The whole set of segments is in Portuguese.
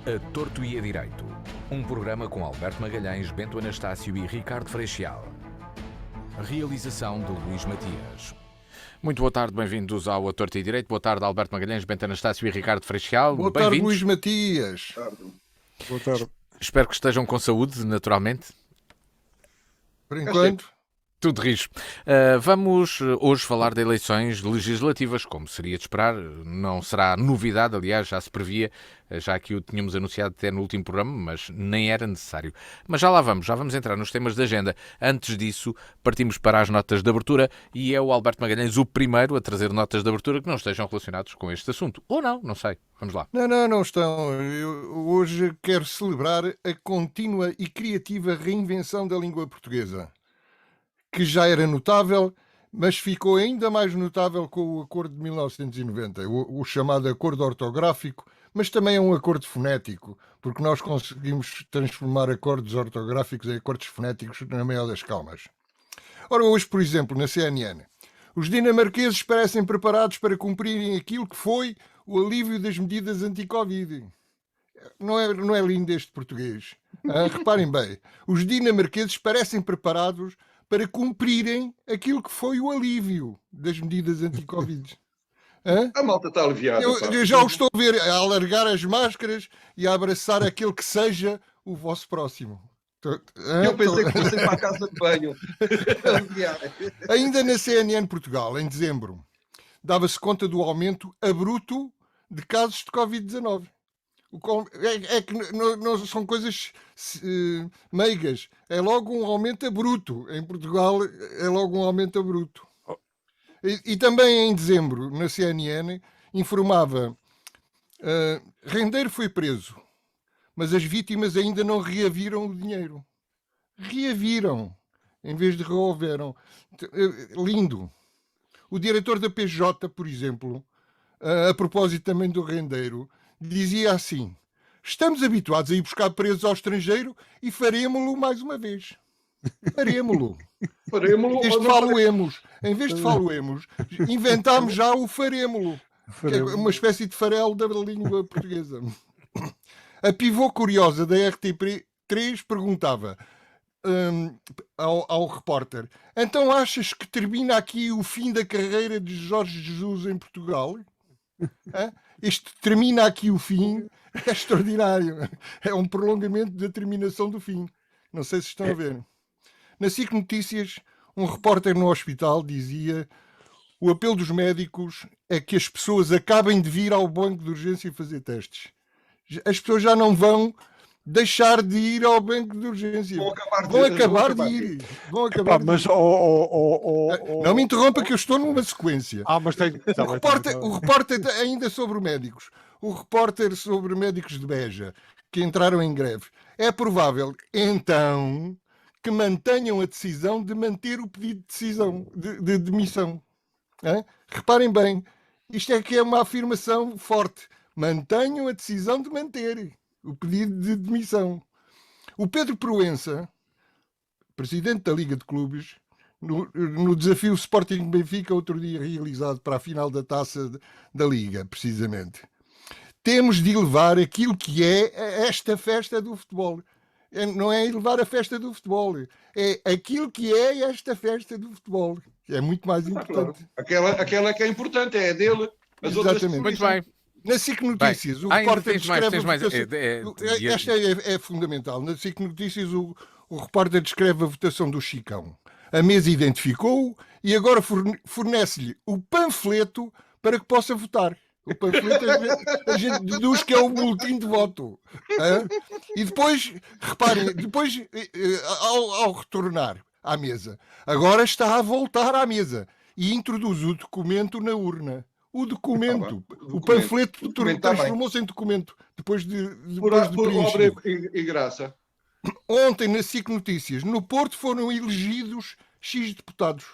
A Torto e a Direito, um programa com Alberto Magalhães, Bento Anastácio e Ricardo Freixal. Realização de Luís Matias. Muito boa tarde, bem-vindos ao A Torto e a Direito. Boa tarde, Alberto Magalhães, Bento Anastácio e Ricardo Freixal. Boa tarde, Luís Matias. Boa tarde. Espero que estejam com saúde, naturalmente. Por enquanto. Tudo rijo. Vamos hoje falar de eleições legislativas, como seria de esperar. Não será novidade, aliás, já se previa, já que o tínhamos anunciado até no último programa, mas nem era necessário. Mas já lá vamos, já vamos entrar nos temas da agenda. Antes disso, partimos para as notas de abertura e é o Alberto Magalhães o primeiro a trazer notas de abertura que não estejam relacionados com este assunto. Ou não sei. Vamos lá. Não estão. Eu hoje quero celebrar a contínua e criativa reinvenção da língua portuguesa, que já era notável, mas ficou ainda mais notável com o Acordo de 1990, o chamado Acordo Ortográfico, mas também é um acordo fonético, porque nós conseguimos transformar acordos ortográficos em acordos fonéticos na maior das calmas. Ora, hoje, por exemplo, na CNN, os dinamarqueses parecem preparados para cumprirem aquilo que foi o alívio das medidas anti-Covid. Não é lindo este português? Reparem bem, os dinamarqueses parecem preparados para cumprirem aquilo que foi o alívio das medidas anti-Covid. A malta está aliviada. Eu já o estou a ver a alargar as máscaras e a abraçar aquele que seja o vosso próximo. Eu pensei que fosse para a casa de banho. Ainda na CNN Portugal, em dezembro, dava-se conta do aumento abrupto de casos de Covid-19. É que não são coisas meigas. É logo um aumento abrupto. Em Portugal é logo um aumento abrupto. E também em dezembro, na CNN, informava Rendeiro foi preso, mas as vítimas ainda não reaviram o dinheiro. Reaviram, em vez de reaveram. Lindo. O diretor da PJ, por exemplo, a propósito também do Rendeiro, dizia assim: estamos habituados a ir buscar presos ao estrangeiro e faremo-lo mais uma vez. Faremo-lo. Em vez de faloemos, inventámos já o faremo-lo, que é uma espécie de farelo da língua portuguesa. A pivô curiosa da RTP3 perguntava ao repórter: então achas que termina aqui o fim da carreira de Jorge Jesus em Portugal? Este termina aqui o fim é extraordinário. É um prolongamento da terminação do fim. Não sei se estão a ver. Na SIC Notícias, um repórter no hospital dizia: o apelo dos médicos é que as pessoas acabem de vir ao banco de urgência fazer testes. As pessoas já não vão deixar de ir ao banco de urgência. Vão acabar de ir. Não me interrompa que eu estou numa sequência. O repórter ainda sobre médicos. O repórter sobre médicos de Beja, que entraram em greve. É provável, então, que mantenham a decisão de manter o pedido de decisão, de demissão. Reparem bem, isto é que é uma afirmação forte. Mantenham a decisão de manter o pedido de demissão. O Pedro Proença, presidente da Liga de Clubes, no desafio Sporting Benfica, outro dia realizado para a final da Taça da Liga, precisamente, temos de elevar aquilo que é esta festa do futebol. Não é elevar a festa do futebol, é aquilo que é esta festa do futebol. É muito mais importante. Aquela que é importante, é a dele. As Exatamente. Outras... Muito bem. Na SIC Notícias, o repórter descreve a votação... Esta é fundamental. Na SIC Notícias, o repórter descreve a votação do Chicão. A mesa identificou-o e agora fornece-lhe o panfleto para que possa votar. O panfleto a gente deduz que é o boletim de voto. E depois, reparem, ao retornar à mesa, agora está a voltar à mesa e introduz o documento na urna. O documento. O panfleto transformou-se em documento depois de obra e graça. Ontem, na SIC Notícias, no Porto foram elegidos X deputados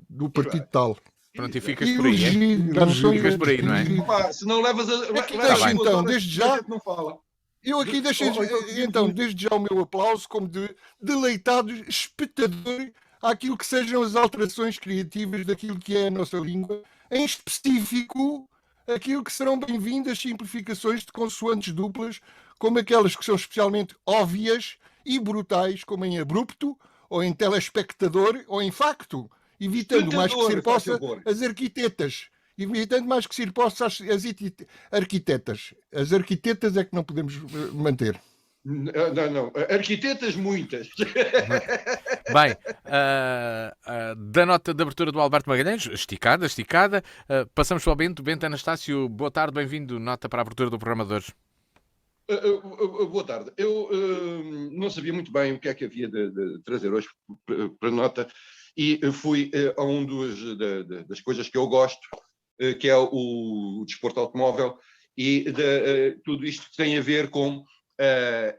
do partido tal. Pronto, e ficas por aí, ficas por aí, não é? Opa, se não levas a... Aqui deixo, então, desde já... Não fala. Eu aqui deixo, então, desde já o meu aplauso como de deleitado espectador àquilo que sejam as alterações criativas daquilo que é a nossa língua, em específico aquilo que serão bem-vindas simplificações de consoantes duplas, como aquelas que são especialmente óbvias e brutais, como em abrupto, ou em telespectador, ou em facto, evitando mais que ser possa as arquitetas. Evitando mais que ser possa as arquitetas. As arquitetas é que não podemos manter. Não. Arquitetas, muitas. Bem, da nota de abertura do Alberto Magalhães, esticada, passamos para o Bento. Bento Anastácio, boa tarde, bem-vindo. Nota para a abertura do programa de hoje. Boa tarde. Eu não sabia muito bem o que é que havia de trazer hoje para nota e fui a das coisas que eu gosto, que é o desporto automóvel, e tudo isto tem a ver com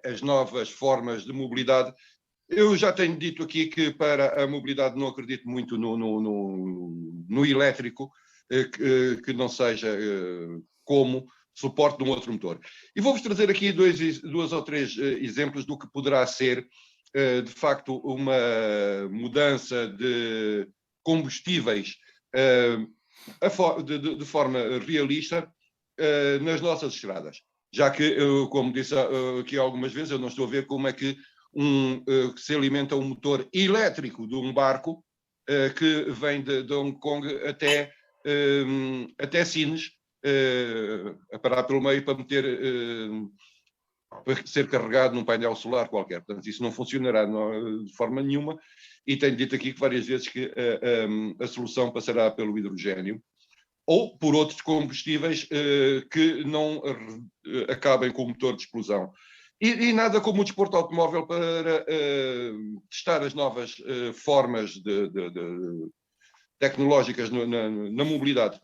as novas formas de mobilidade. Eu já tenho dito aqui que para a mobilidade não acredito muito no elétrico, que não seja como suporte de um outro motor. E vou-vos trazer aqui dois ou três exemplos do que poderá ser, de facto, uma mudança de combustíveis de forma realista nas nossas estradas. Já que, como disse aqui algumas vezes, eu não estou a ver como é que se alimenta um motor elétrico de um barco que vem de Hong Kong até Sines, a parar pelo meio para para ser carregado num painel solar qualquer. Portanto, isso não funcionará de forma nenhuma, e tenho dito aqui que várias vezes que a solução passará pelo hidrogênio ou por outros combustíveis que não acabem com o motor de explosão. E nada como o desporto automóvel para testar as novas formas tecnológicas na mobilidade.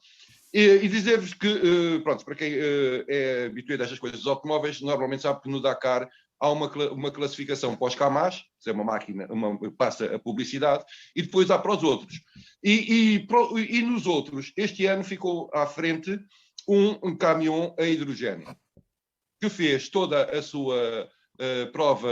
E dizer-vos que, pronto, para quem é habituado a estas coisas dos automóveis, normalmente sabe que no Dakar há uma classificação para os Kamaz, que é uma máquina, passa a publicidade, e depois há para os outros. E nos outros, este ano ficou à frente um caminhão a hidrogênio, que fez toda a sua prova,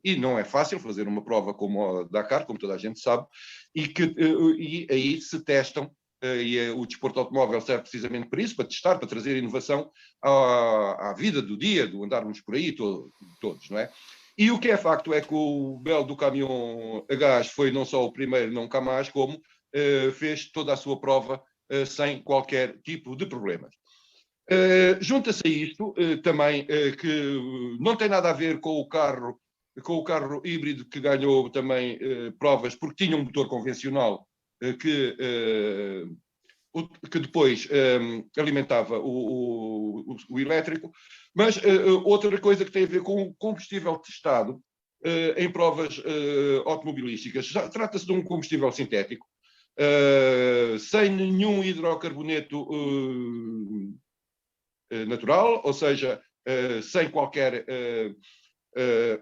e não é fácil fazer uma prova como a Dakar, como toda a gente sabe, e aí se testam, e o desporto automóvel serve precisamente para isso, para testar, para trazer inovação à vida do dia, do andarmos por aí todos, não é? E o que é facto é que o belo do caminhão a gás foi não só o primeiro não Kamaz, como fez toda a sua prova sem qualquer tipo de problemas. Junta-se a isto também que não tem nada a ver com o carro híbrido que ganhou também provas porque tinha um motor convencional que depois alimentava o elétrico, mas outra coisa que tem a ver com o combustível testado em provas automobilísticas. Trata-se de um combustível sintético, sem nenhum hidrocarboneto natural, ou seja, sem qualquer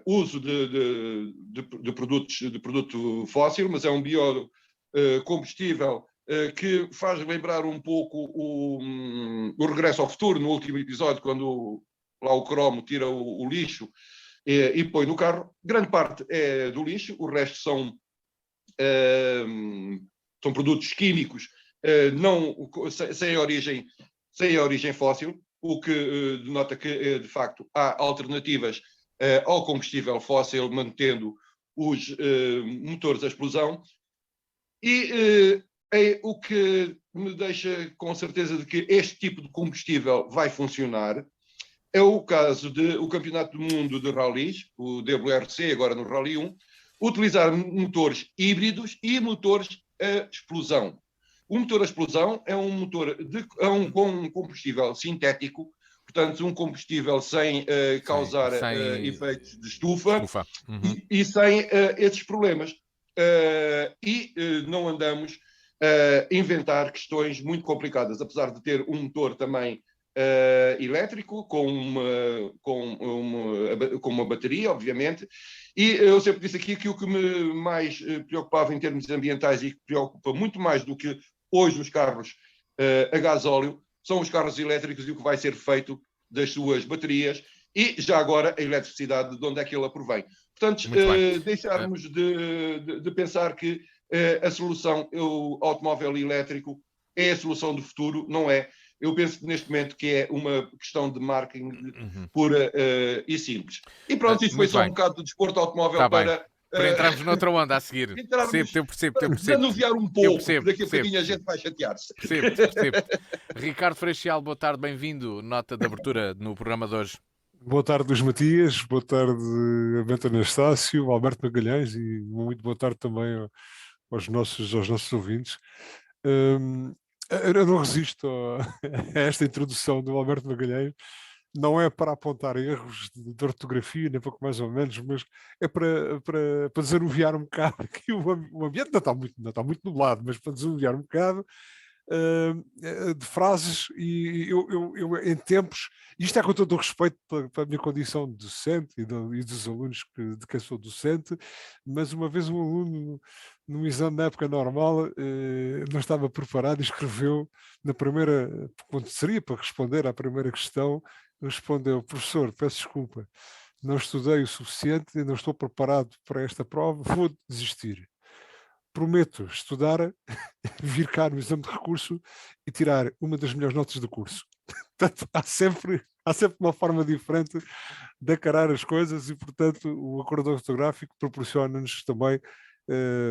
uso de produto fóssil, mas é um biocombustível que faz lembrar um pouco o Regresso ao Futuro, no último episódio, quando lá o cromo tira o lixo e põe no carro. Grande parte é do lixo, o resto são produtos químicos sem origem fóssil, o que denota que, de facto, há alternativas ao combustível fóssil, mantendo os motores a explosão. E o que me deixa com certeza de que este tipo de combustível vai funcionar é o caso do Campeonato do Mundo de Rallys, o WRC, agora no Rally 1, utilizar motores híbridos e motores a explosão. O motor a explosão é um motor com um combustível sintético, portanto, um combustível sem causar efeitos de estufa. Uhum. e sem esses problemas. Não andamos a inventar questões muito complicadas, apesar de ter um motor também elétrico, com uma bateria, obviamente. E eu sempre disse aqui que o que me mais preocupava em termos ambientais e que preocupa muito mais do que hoje os carros a gasóleo são os carros elétricos e o que vai ser feito das suas baterias e, já agora, a eletricidade, de onde é que ela provém. Portanto, deixarmos de pensar que a solução, o automóvel elétrico, é a solução do futuro, não é. Eu penso que neste momento que é uma questão de marketing pura e simples. E pronto, isto foi só um bocado de desporto automóvel para entrarmos noutra onda a seguir. Percebo. Desanuviar um pouco, porque daqui a bocadinho a gente vai chatear-se. Percebo. Ricardo Freixal, boa tarde, bem-vindo. Nota de abertura no programa de hoje. Boa tarde, Luís Matias, boa tarde, Bento Anastácio, Alberto Magalhães e muito boa tarde também aos nossos ouvintes. Eu não resisto a esta introdução do Alberto Magalhães. Não é para apontar erros de ortografia, nem pouco mais ou menos, mas é para desanuviar um bocado, que o ambiente não está muito nublado, mas para desanuviar um bocado de frases, e eu em tempos, isto é com todo o respeito para a minha condição de docente e dos alunos de quem sou docente, mas uma vez um aluno num exame na época normal não estava preparado e escreveu na primeira, quando seria para responder à primeira questão, respondeu: professor, peço desculpa, não estudei o suficiente e não estou preparado para esta prova, vou desistir. Prometo estudar, vir cá no exame de recurso e tirar uma das melhores notas do curso. Portanto, há sempre uma forma diferente de encarar as coisas e, portanto, o acordo ortográfico proporciona-nos também,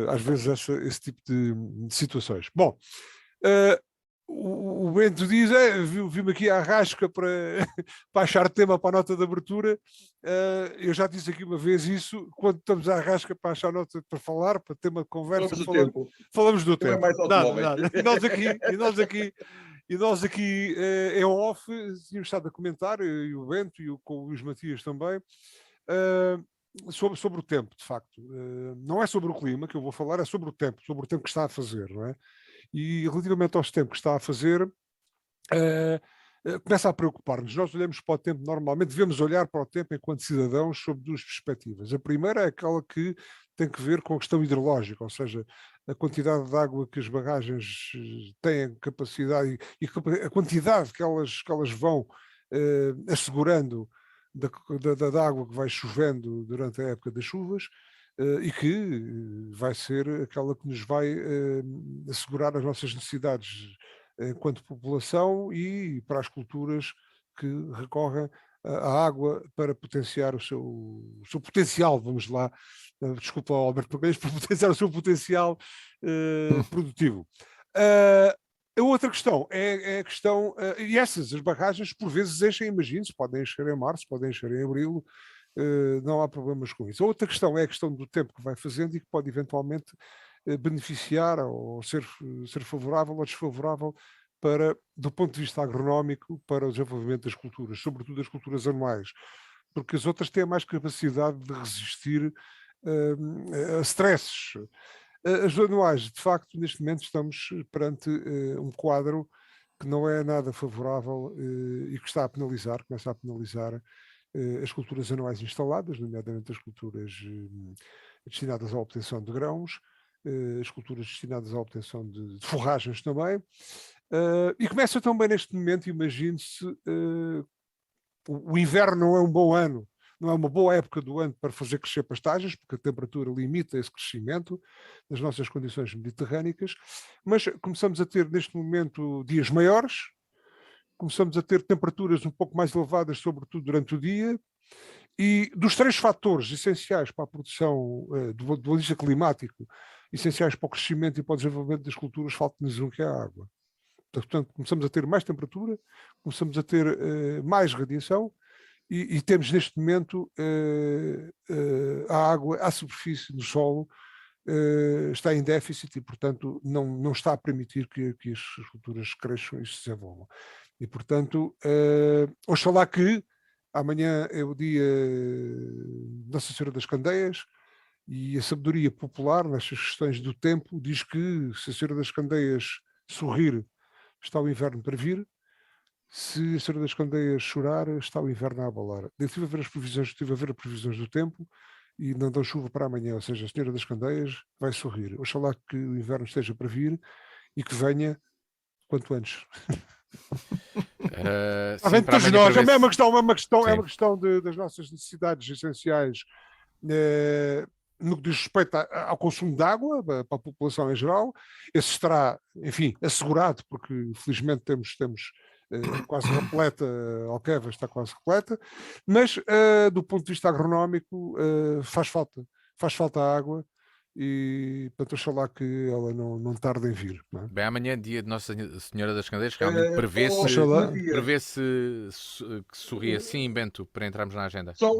às vezes, esse tipo de situações. Bom, o Bento diz, vi-me aqui à rasca para achar tema para a nota de abertura. Eu já disse aqui uma vez isso, quando estamos à rasca para achar nota para falar, para tema de conversa, falamos do tempo. Nada. E nós aqui em off, tínhamos estado a comentar, e o Bento e com o Luís Matias também, sobre o tempo, de facto. Não é sobre o clima que eu vou falar, é sobre o tempo que está a fazer, não é? E relativamente aos tempos que está a fazer, começa a preocupar-nos. Nós olhamos para o tempo normalmente, devemos olhar para o tempo enquanto cidadãos sob duas perspectivas. A primeira é aquela que tem que ver com a questão hidrológica, ou seja, a quantidade de água que as barragens têm capacidade e a quantidade que elas vão assegurando da água que vai chovendo durante a época das chuvas. E que vai ser aquela que nos vai assegurar as nossas necessidades enquanto população e para as culturas que recorrem à água para potenciar o seu potencial, vamos lá, desculpa Alberto Magalhães, para potenciar o seu potencial produtivo. A outra questão é a questão, e as barragens por vezes enchem, imagine-se, podem encher em março, podem encher em abril, não há problemas com isso. A outra questão é a questão do tempo que vai fazendo e que pode eventualmente beneficiar ou ser favorável ou desfavorável do ponto de vista agronómico para o desenvolvimento das culturas, sobretudo as culturas anuais, porque as outras têm mais capacidade de resistir a stresses. As anuais, de facto, neste momento estamos perante um quadro que não é nada favorável e que começa a penalizar as culturas anuais instaladas, nomeadamente as culturas destinadas à obtenção de grãos, as culturas destinadas à obtenção de forragens também, e começa também neste momento, imagine-se, o inverno não é um bom ano, não é uma boa época do ano para fazer crescer pastagens, porque a temperatura limita esse crescimento nas nossas condições mediterrânicas, mas começamos a ter neste momento dias maiores, começamos a ter temperaturas um pouco mais elevadas, sobretudo durante o dia, e dos três fatores essenciais para a produção do ponto de vista climático, essenciais para o crescimento e para o desenvolvimento das culturas, falta-nos um que é a água. Portanto, começamos a ter mais temperatura, começamos a ter mais radiação e temos neste momento a água à superfície do solo está em déficit e, portanto, não está a permitir que as culturas cresçam e se desenvolvam. E, portanto, oxalá que amanhã é o dia de Nossa Senhora das Candeias e a sabedoria popular nestas questões do tempo diz que se a Senhora das Candeias sorrir, está o inverno para vir. Se a Senhora das Candeias chorar, está o inverno a abalar. Eu estive a ver as previsões do tempo e não dão chuva para amanhã, ou seja, a Senhora das Candeias vai sorrir. Oxalá que o inverno esteja para vir e que venha quanto antes. Sim, para nós, é uma questão das nossas necessidades essenciais no que diz respeito ao consumo de água para a população em geral. Esse estará, enfim, assegurado, porque felizmente temos quase repleta, Alqueva está quase repleta, mas do ponto de vista agronómico faz falta água e portanto oxalá que ela não tarde em vir. Não é? Bem, amanhã, dia de Nossa Senhora das Candeias, realmente prevê-se que sorria sim, Bento, para entrarmos na agenda. Só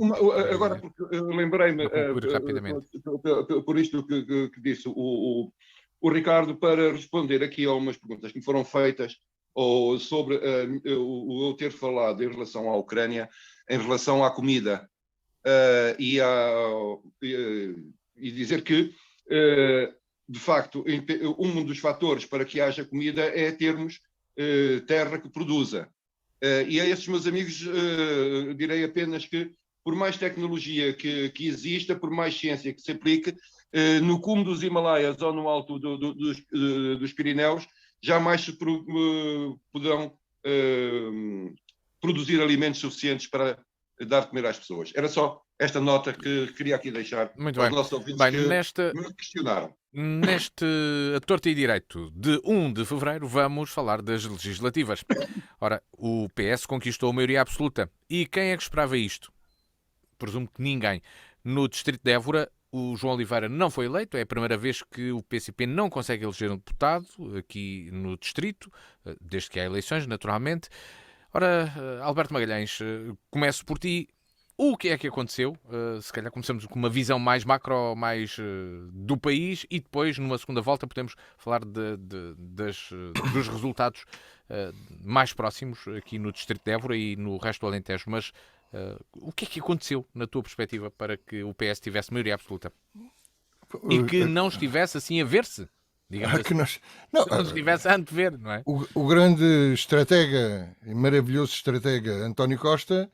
agora, porque lembrei-me, rapidamente. por isto que disse o Ricardo, para responder aqui a umas perguntas que me foram feitas ou sobre eu ter falado em relação à Ucrânia, em relação à comida, e dizer que, de facto, um dos fatores para que haja comida é termos terra que produza. E a esses meus amigos direi apenas que, por mais tecnologia que exista, por mais ciência que se aplique, no cume dos Himalaias ou no alto dos Pirineus, jamais se poderão produzir alimentos suficientes para dar de comer às pessoas. Era só esta nota que queria aqui deixar Muito aos bem. nossos ouvintes Bem, que me questionaram. Neste A Torta e Direito de 1 de fevereiro vamos falar das legislativas. Ora, o PS conquistou a maioria absoluta. E quem é que esperava isto? Presumo que ninguém. No distrito de Évora, o João Oliveira não foi eleito. É a primeira vez que o PCP não consegue eleger um deputado aqui no distrito, desde que há eleições, naturalmente. Ora, Alberto Magalhães, começo por ti. O que é que aconteceu? Se calhar começamos com uma visão mais macro, mais do país, e depois, numa segunda volta, podemos falar dos resultados mais próximos aqui no distrito de Évora e no resto do Alentejo. Mas o que é que aconteceu, na tua perspectiva, para que o PS tivesse maioria absoluta? E que não estivesse assim a ver-se? Digamos assim. Não estivesse a antever, não é? O grande estratega, maravilhoso estratega António Costa,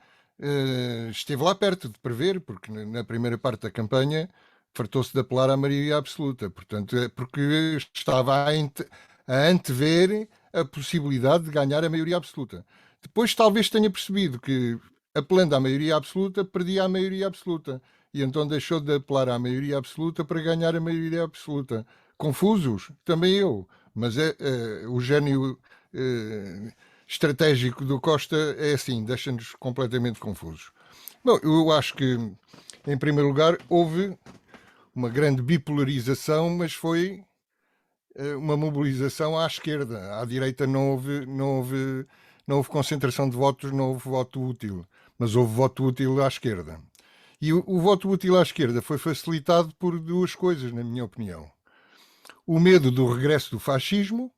esteve lá perto de prever, porque na primeira parte da campanha fartou-se de apelar à maioria absoluta. Portanto, é porque estava a antever a possibilidade de ganhar a maioria absoluta. Depois talvez tenha percebido que, apelando à maioria absoluta, perdia a maioria absoluta. E então deixou de apelar à maioria absoluta para ganhar a maioria absoluta. Confusos? Também eu. Mas o gênio estratégico do Costa é assim, deixa-nos completamente confusos. Bom, eu acho que, em primeiro lugar, houve uma grande bipolarização, mas foi uma mobilização à esquerda. À direita não houve concentração de votos, não houve voto útil, mas houve voto útil à esquerda. E o voto útil à esquerda foi facilitado por duas coisas, na minha opinião. O medo do regresso do fascismo.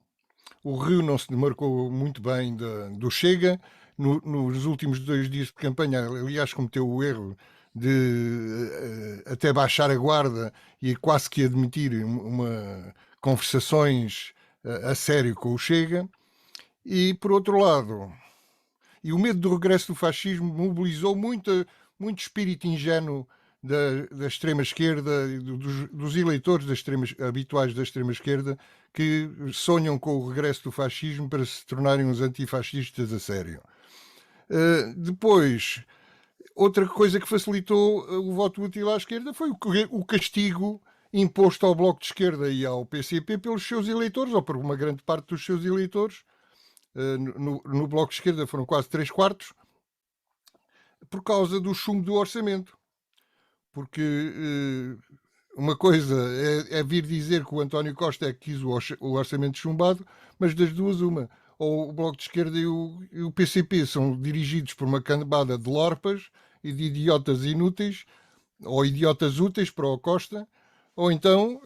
O Rio não se demarcou muito bem do Chega. Nos últimos 2 dias de campanha, aliás, cometeu o erro de até baixar a guarda e quase que admitir conversações a sério com o Chega. E, por outro lado, o medo do regresso do fascismo mobilizou muito espírito ingênuo da extrema-esquerda, dos eleitores habituais da extrema-esquerda, que sonham com o regresso do fascismo para se tornarem uns antifascistas a sério. Depois, outra coisa que facilitou o voto útil à esquerda foi o castigo imposto ao Bloco de Esquerda e ao PCP pelos seus eleitores, ou por uma grande parte dos seus eleitores. No Bloco de Esquerda foram quase 3/4, por causa do chumbo do orçamento. Porque uma coisa é vir dizer que o António Costa é que quis o orçamento chumbado, mas das duas uma. Ou o Bloco de Esquerda e o PCP são dirigidos por uma cambada de lorpas e de idiotas inúteis, ou idiotas úteis para o Costa, ou então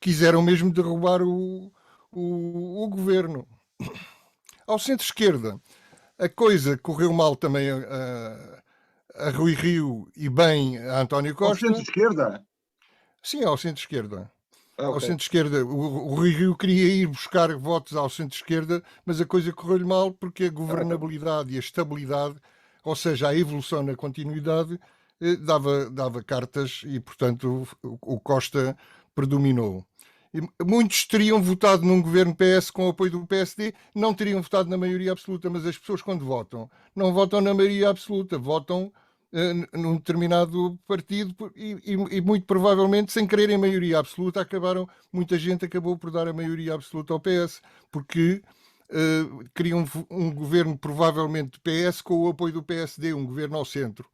quiseram mesmo derrubar o governo. Ao centro-esquerda, a coisa correu mal também a Rui Rio e bem a António Costa. Ao centro-esquerda? Sim, ao centro-esquerda. Okay. Ao centro-esquerda. O Rui Rio queria ir buscar votos ao centro-esquerda, mas a coisa correu-lhe mal porque a governabilidade e a estabilidade, ou seja, a evolução na continuidade, dava cartas e, portanto, o Costa predominou. E muitos teriam votado num governo PS com o apoio do PSD, não teriam votado na maioria absoluta, mas as pessoas, quando votam, não votam na maioria absoluta, votam num determinado partido e muito provavelmente, sem quererem maioria absoluta, muita gente acabou por dar a maioria absoluta ao PS, porque queriam um governo provavelmente do PS com o apoio do PSD, um governo ao centro.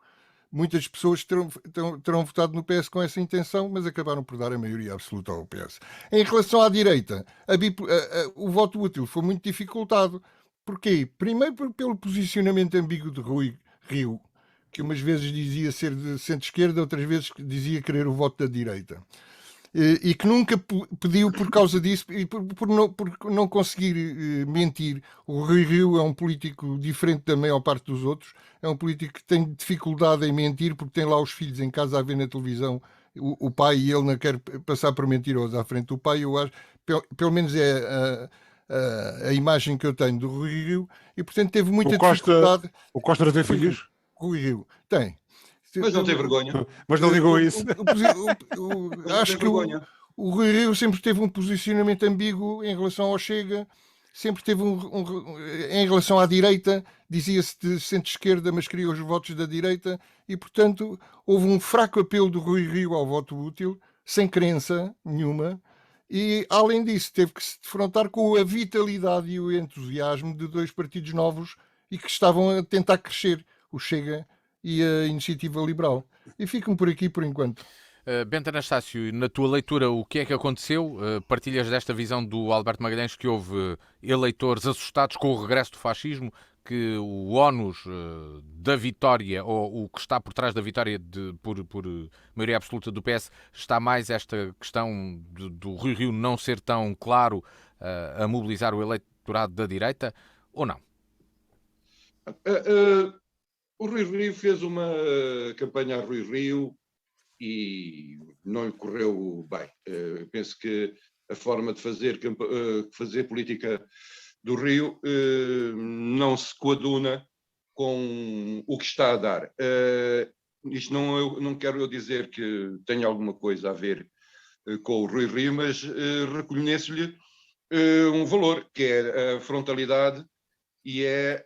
Muitas pessoas terão votado no PS com essa intenção, mas acabaram por dar a maioria absoluta ao PS. Em relação à direita, o voto útil foi muito dificultado. Porquê? Primeiro pelo posicionamento ambíguo de Rui Rio, que umas vezes dizia ser de centro-esquerda, outras vezes dizia querer o voto da direita. E que nunca pediu por causa disso e por não conseguir mentir. O Rui Rio é um político diferente da maior parte dos outros, é um político que tem dificuldade em mentir porque tem lá os filhos em casa a ver na televisão o pai e ele não quer passar por mentiroso à frente do pai. Eu acho, pelo menos é a imagem que eu tenho do Rui Rio, e portanto teve muita dificuldade. O Costa não tem filhos? Rui Rio tem. Mas não tem vergonha. Mas não ligou a isso. Acho que o Rui Rio sempre teve um posicionamento ambíguo em relação ao Chega, sempre teve em relação à direita, dizia-se de centro-esquerda, mas queria os votos da direita, e portanto houve um fraco apelo do Rui Rio ao voto útil, sem crença nenhuma, e além disso teve que se defrontar com a vitalidade e o entusiasmo de dois partidos novos e que estavam a tentar crescer, o Chega e a Iniciativa Liberal. E ficam por aqui por enquanto. Bento Anastácio, na tua leitura, o que é que aconteceu? Partilhas desta visão do Alberto Magalhães que houve eleitores assustados com o regresso do fascismo, que o ónus da vitória, ou o que está por trás da vitória por maioria absoluta do PS, está mais esta questão do Rui Rio não ser tão claro a mobilizar o eleitorado da direita, ou não? O Rui Rio fez uma campanha a Rui Rio e não lhe correu bem. Penso que a forma de fazer política do Rio não se coaduna com o que está a dar. Isto não quero dizer que tenha alguma coisa a ver com o Rui Rio, mas reconheço-lhe um valor, que é a frontalidade e é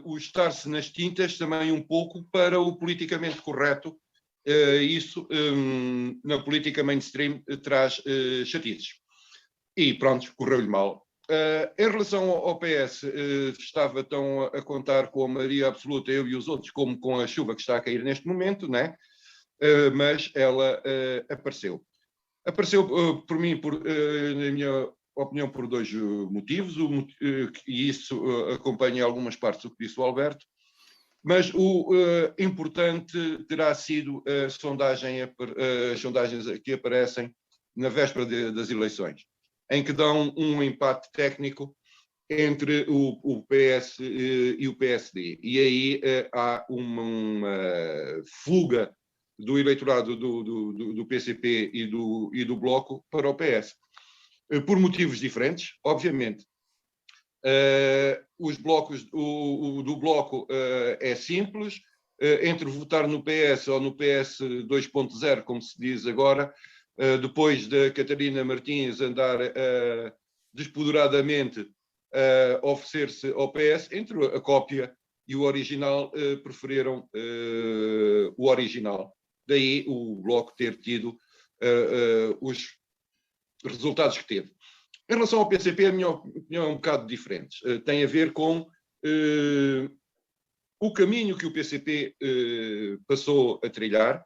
o estar-se nas tintas também um pouco para o politicamente correto. Isso, na política mainstream, traz chatices. E pronto, correu-lhe mal. Em relação ao PS, estava tão a contar com a maioria absoluta, eu e os outros, como com a chuva que está a cair neste momento, né? Mas ela apareceu. Apareceu, por mim, na minha opinião, por dois motivos, e isso acompanha algumas partes do que disse o Alberto, mas o importante terá sido as sondagens que aparecem na véspera das eleições, em que dão um empate técnico entre o PS e o PSD. E aí há uma fuga do eleitorado do PCP e do Bloco para o PS. Por motivos diferentes, obviamente. Os blocos, do Bloco é simples, entre votar no PS ou no PS 2.0, como se diz agora, depois da Catarina Martins andar despoderadamente a oferecer-se ao PS, entre a cópia e o original, preferiram o original. Daí o Bloco ter tido os resultados que teve. Em relação ao PCP, a minha opinião é um bocado diferente. Tem a ver com o caminho que o PCP passou a trilhar.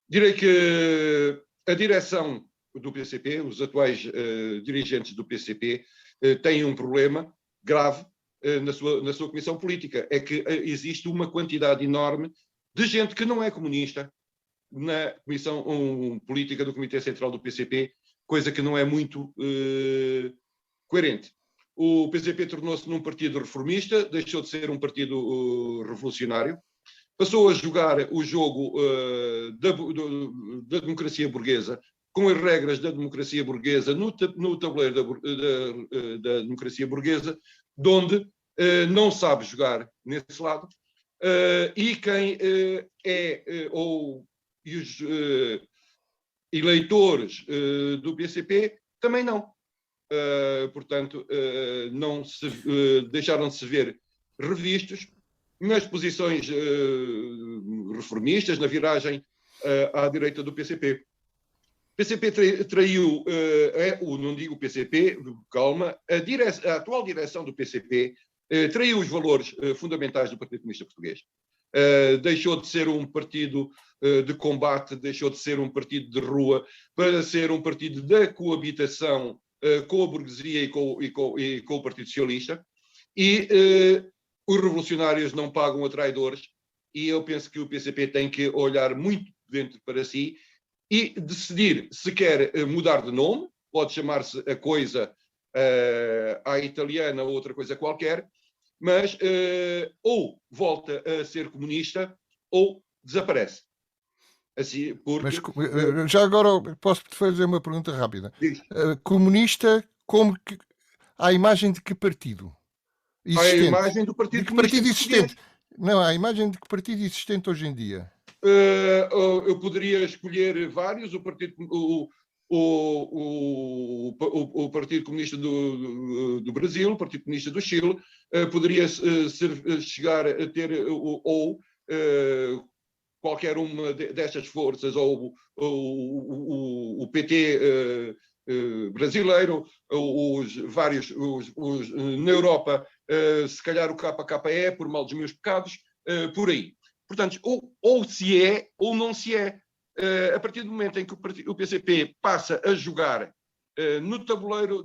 Direi que a direção do PCP, os atuais dirigentes do PCP, têm um problema grave na sua comissão política. É que existe uma quantidade enorme de gente que não é comunista na comissão política do Comitê Central do PCP, coisa que não é muito coerente. O PCP tornou-se num partido reformista, deixou de ser um partido revolucionário, passou a jogar o jogo da democracia burguesa, com as regras da democracia burguesa, no tabuleiro da democracia burguesa, onde não sabe jogar nesse lado, e quem e os eleitores do PCP também não. Portanto, não deixaram de se ver revistos nas posições reformistas, na viragem à direita do PCP. PCP traiu, não digo o PCP, calma, a atual direção do PCP traiu os valores fundamentais do Partido Comunista Português. Deixou de ser um partido de combate, deixou de ser um partido de rua, para ser um partido da coabitação com a burguesia e com o Partido Socialista. E os revolucionários não pagam a traidores, e eu penso que o PCP tem que olhar muito dentro para si e decidir se quer mudar de nome, pode chamar-se a coisa à italiana ou outra coisa qualquer, mas ou volta a ser comunista ou desaparece. Assim, porque... Mas já agora posso fazer uma pergunta rápida. Comunista, à imagem de que partido? Existente. A imagem do Partido Comunista existente. Não, a imagem de que partido existente hoje em dia? Eu poderia escolher vários, o Partido Comunista do Brasil, o Partido Comunista do Chile, poderia chegar a ter qualquer uma destas forças, ou o PT brasileiro, na Europa, se calhar o KKE, por mal dos meus pecados, por aí. Portanto, ou se é, ou não se é. A partir do momento em que o PCP passa a jogar no tabuleiro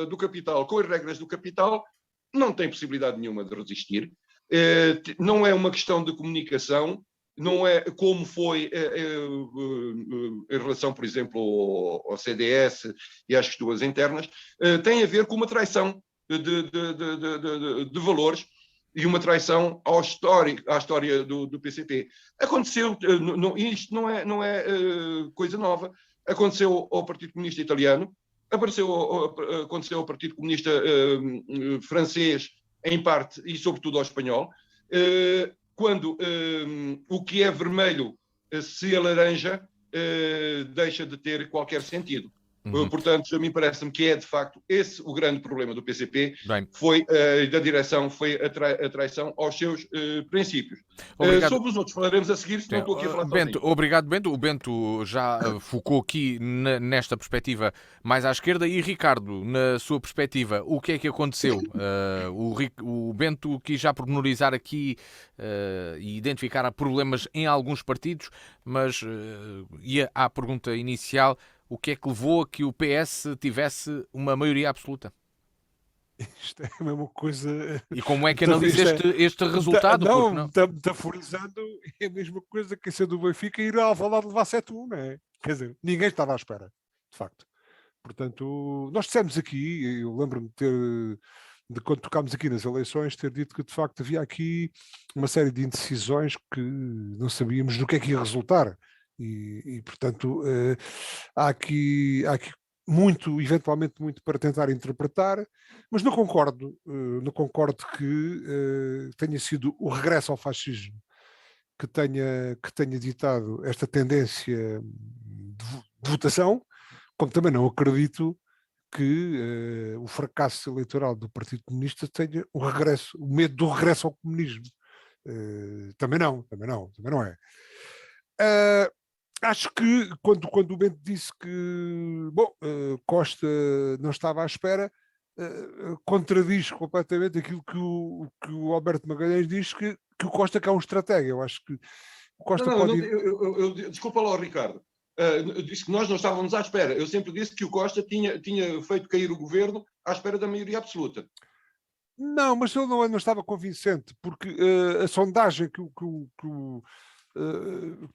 do capital, com as regras do capital, não tem possibilidade nenhuma de resistir. Não é uma questão de comunicação, não é como foi em relação, por exemplo, ao CDS e às questões internas, tem a ver com uma traição de valores e uma traição à história do PCP. Aconteceu, isto não é coisa nova, aconteceu ao Partido Comunista Italiano, aconteceu ao Partido Comunista francês, em parte, e sobretudo ao espanhol, quando o que é vermelho se alaranja, deixa de ter qualquer sentido. Portanto, a mim parece-me que é, de facto, esse o grande problema do PCP, da direção, foi a traição aos seus princípios. Sobre os outros falaremos a seguir, se não estou aqui a falar Bento, obrigado, Bento. O Bento já focou aqui nesta perspectiva mais à esquerda. E, Ricardo, na sua perspectiva, o que é que aconteceu? O Bento quis já pormenorizar aqui e identificar problemas em alguns partidos, mas ia à pergunta inicial: o que é que levou a que o PS tivesse uma maioria absoluta? Isto é a mesma coisa. E como é que analisa este resultado? Não, metaforizando, é a mesma coisa que ser do Benfica e ir ao Alvalade levar 7-1, não é? Quer dizer, ninguém estava à espera, de facto. Portanto, nós dissemos aqui, eu lembro-me de quando tocámos aqui nas eleições, ter dito que de facto havia aqui uma série de indecisões que não sabíamos do que é que ia resultar. E portanto, há aqui muito, eventualmente muito para tentar interpretar, mas não concordo que tenha sido o regresso ao fascismo que tenha ditado esta tendência de votação, como também não acredito que o fracasso eleitoral do Partido Comunista tenha o medo do regresso ao comunismo. Também não é. Acho que quando o Bento disse que Costa não estava à espera, contradiz completamente aquilo que o Alberto Magalhães diz, que o Costa é um estratega. Eu acho que o Costa desculpa lá, Ricardo. Disse que nós não estávamos à espera. Eu sempre disse que o Costa tinha feito cair o governo à espera da maioria absoluta. Não, mas ele não estava convincente, porque a sondagem que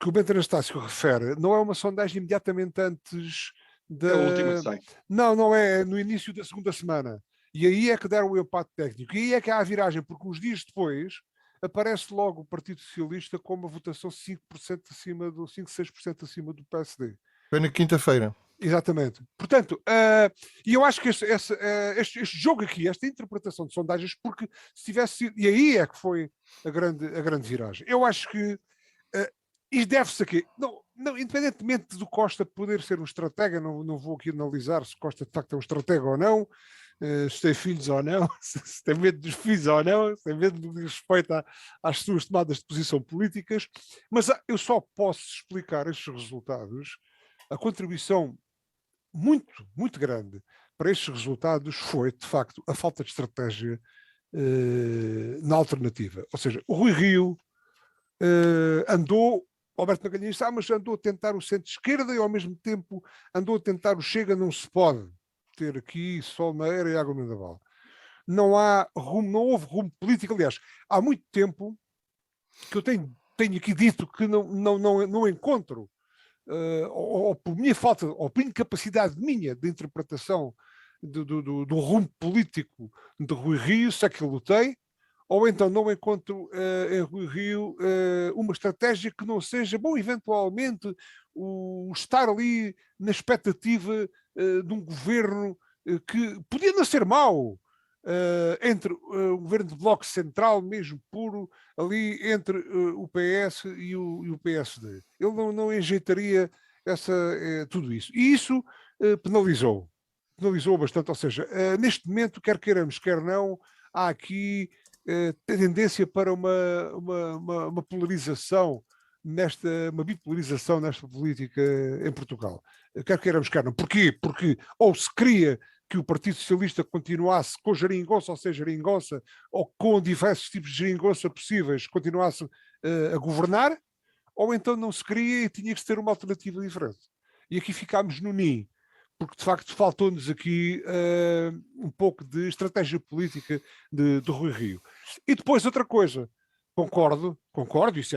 o Bento Anastácio refere não é uma sondagem imediatamente antes da... É a última que sai. Não é no início da segunda semana. E aí é que deram o empate técnico. E aí é que há a viragem, porque uns dias depois aparece logo o Partido Socialista com uma votação 5-6% acima do PSD. Foi na quinta-feira. Exatamente. Portanto, e eu acho que este jogo aqui, esta interpretação de sondagens, porque se tivesse sido... E aí é que foi a grande viragem. Eu acho que isto deve-se aqui, não, independentemente do Costa poder ser um estratega, não vou aqui analisar se Costa de facto é um estratega ou não, se tem filhos ou não, se tem medo dos filhos ou não, se tem medo de respeito às suas tomadas de posição políticas, mas eu só posso explicar estes resultados a contribuição muito, muito grande para estes resultados foi, de facto, a falta de estratégia na alternativa. Ou seja, o Rui Rio andou, Alberto Magalhães mas andou a tentar o centro-esquerda e ao mesmo tempo andou a tentar o Chega, não se pode ter aqui sol na era e água no vendaval. Não há rumo, não houve rumo político. Aliás, há muito tempo que eu tenho aqui dito que não encontro, ou por minha falta, ou por incapacidade minha de interpretação do rumo político de Rui Rio, se é que eu lutei, ou então não encontro em Rui Rio uma estratégia que não seja, bom, eventualmente, o estar ali na expectativa de um governo que podia não ser mau, entre o governo de bloco central mesmo puro, ali entre o PS e o PSD. Ele não enjeitaria tudo isso. E isso penalizou bastante, ou seja, neste momento, quer queiramos, quer não, há aqui tendência para uma polarização, uma bipolarização nesta política em Portugal. Quer queiramos, quer não. Porquê? Porque ou se cria que o Partido Socialista continuasse com geringonça, ou seja, geringonça, ou com diversos tipos de geringonça possíveis, continuasse a governar, ou então não se cria e tinha que se ter uma alternativa diferente. E aqui ficámos no ninho, porque de facto faltou-nos aqui um pouco de estratégia política de Rui Rio. E depois outra coisa, concordo, isso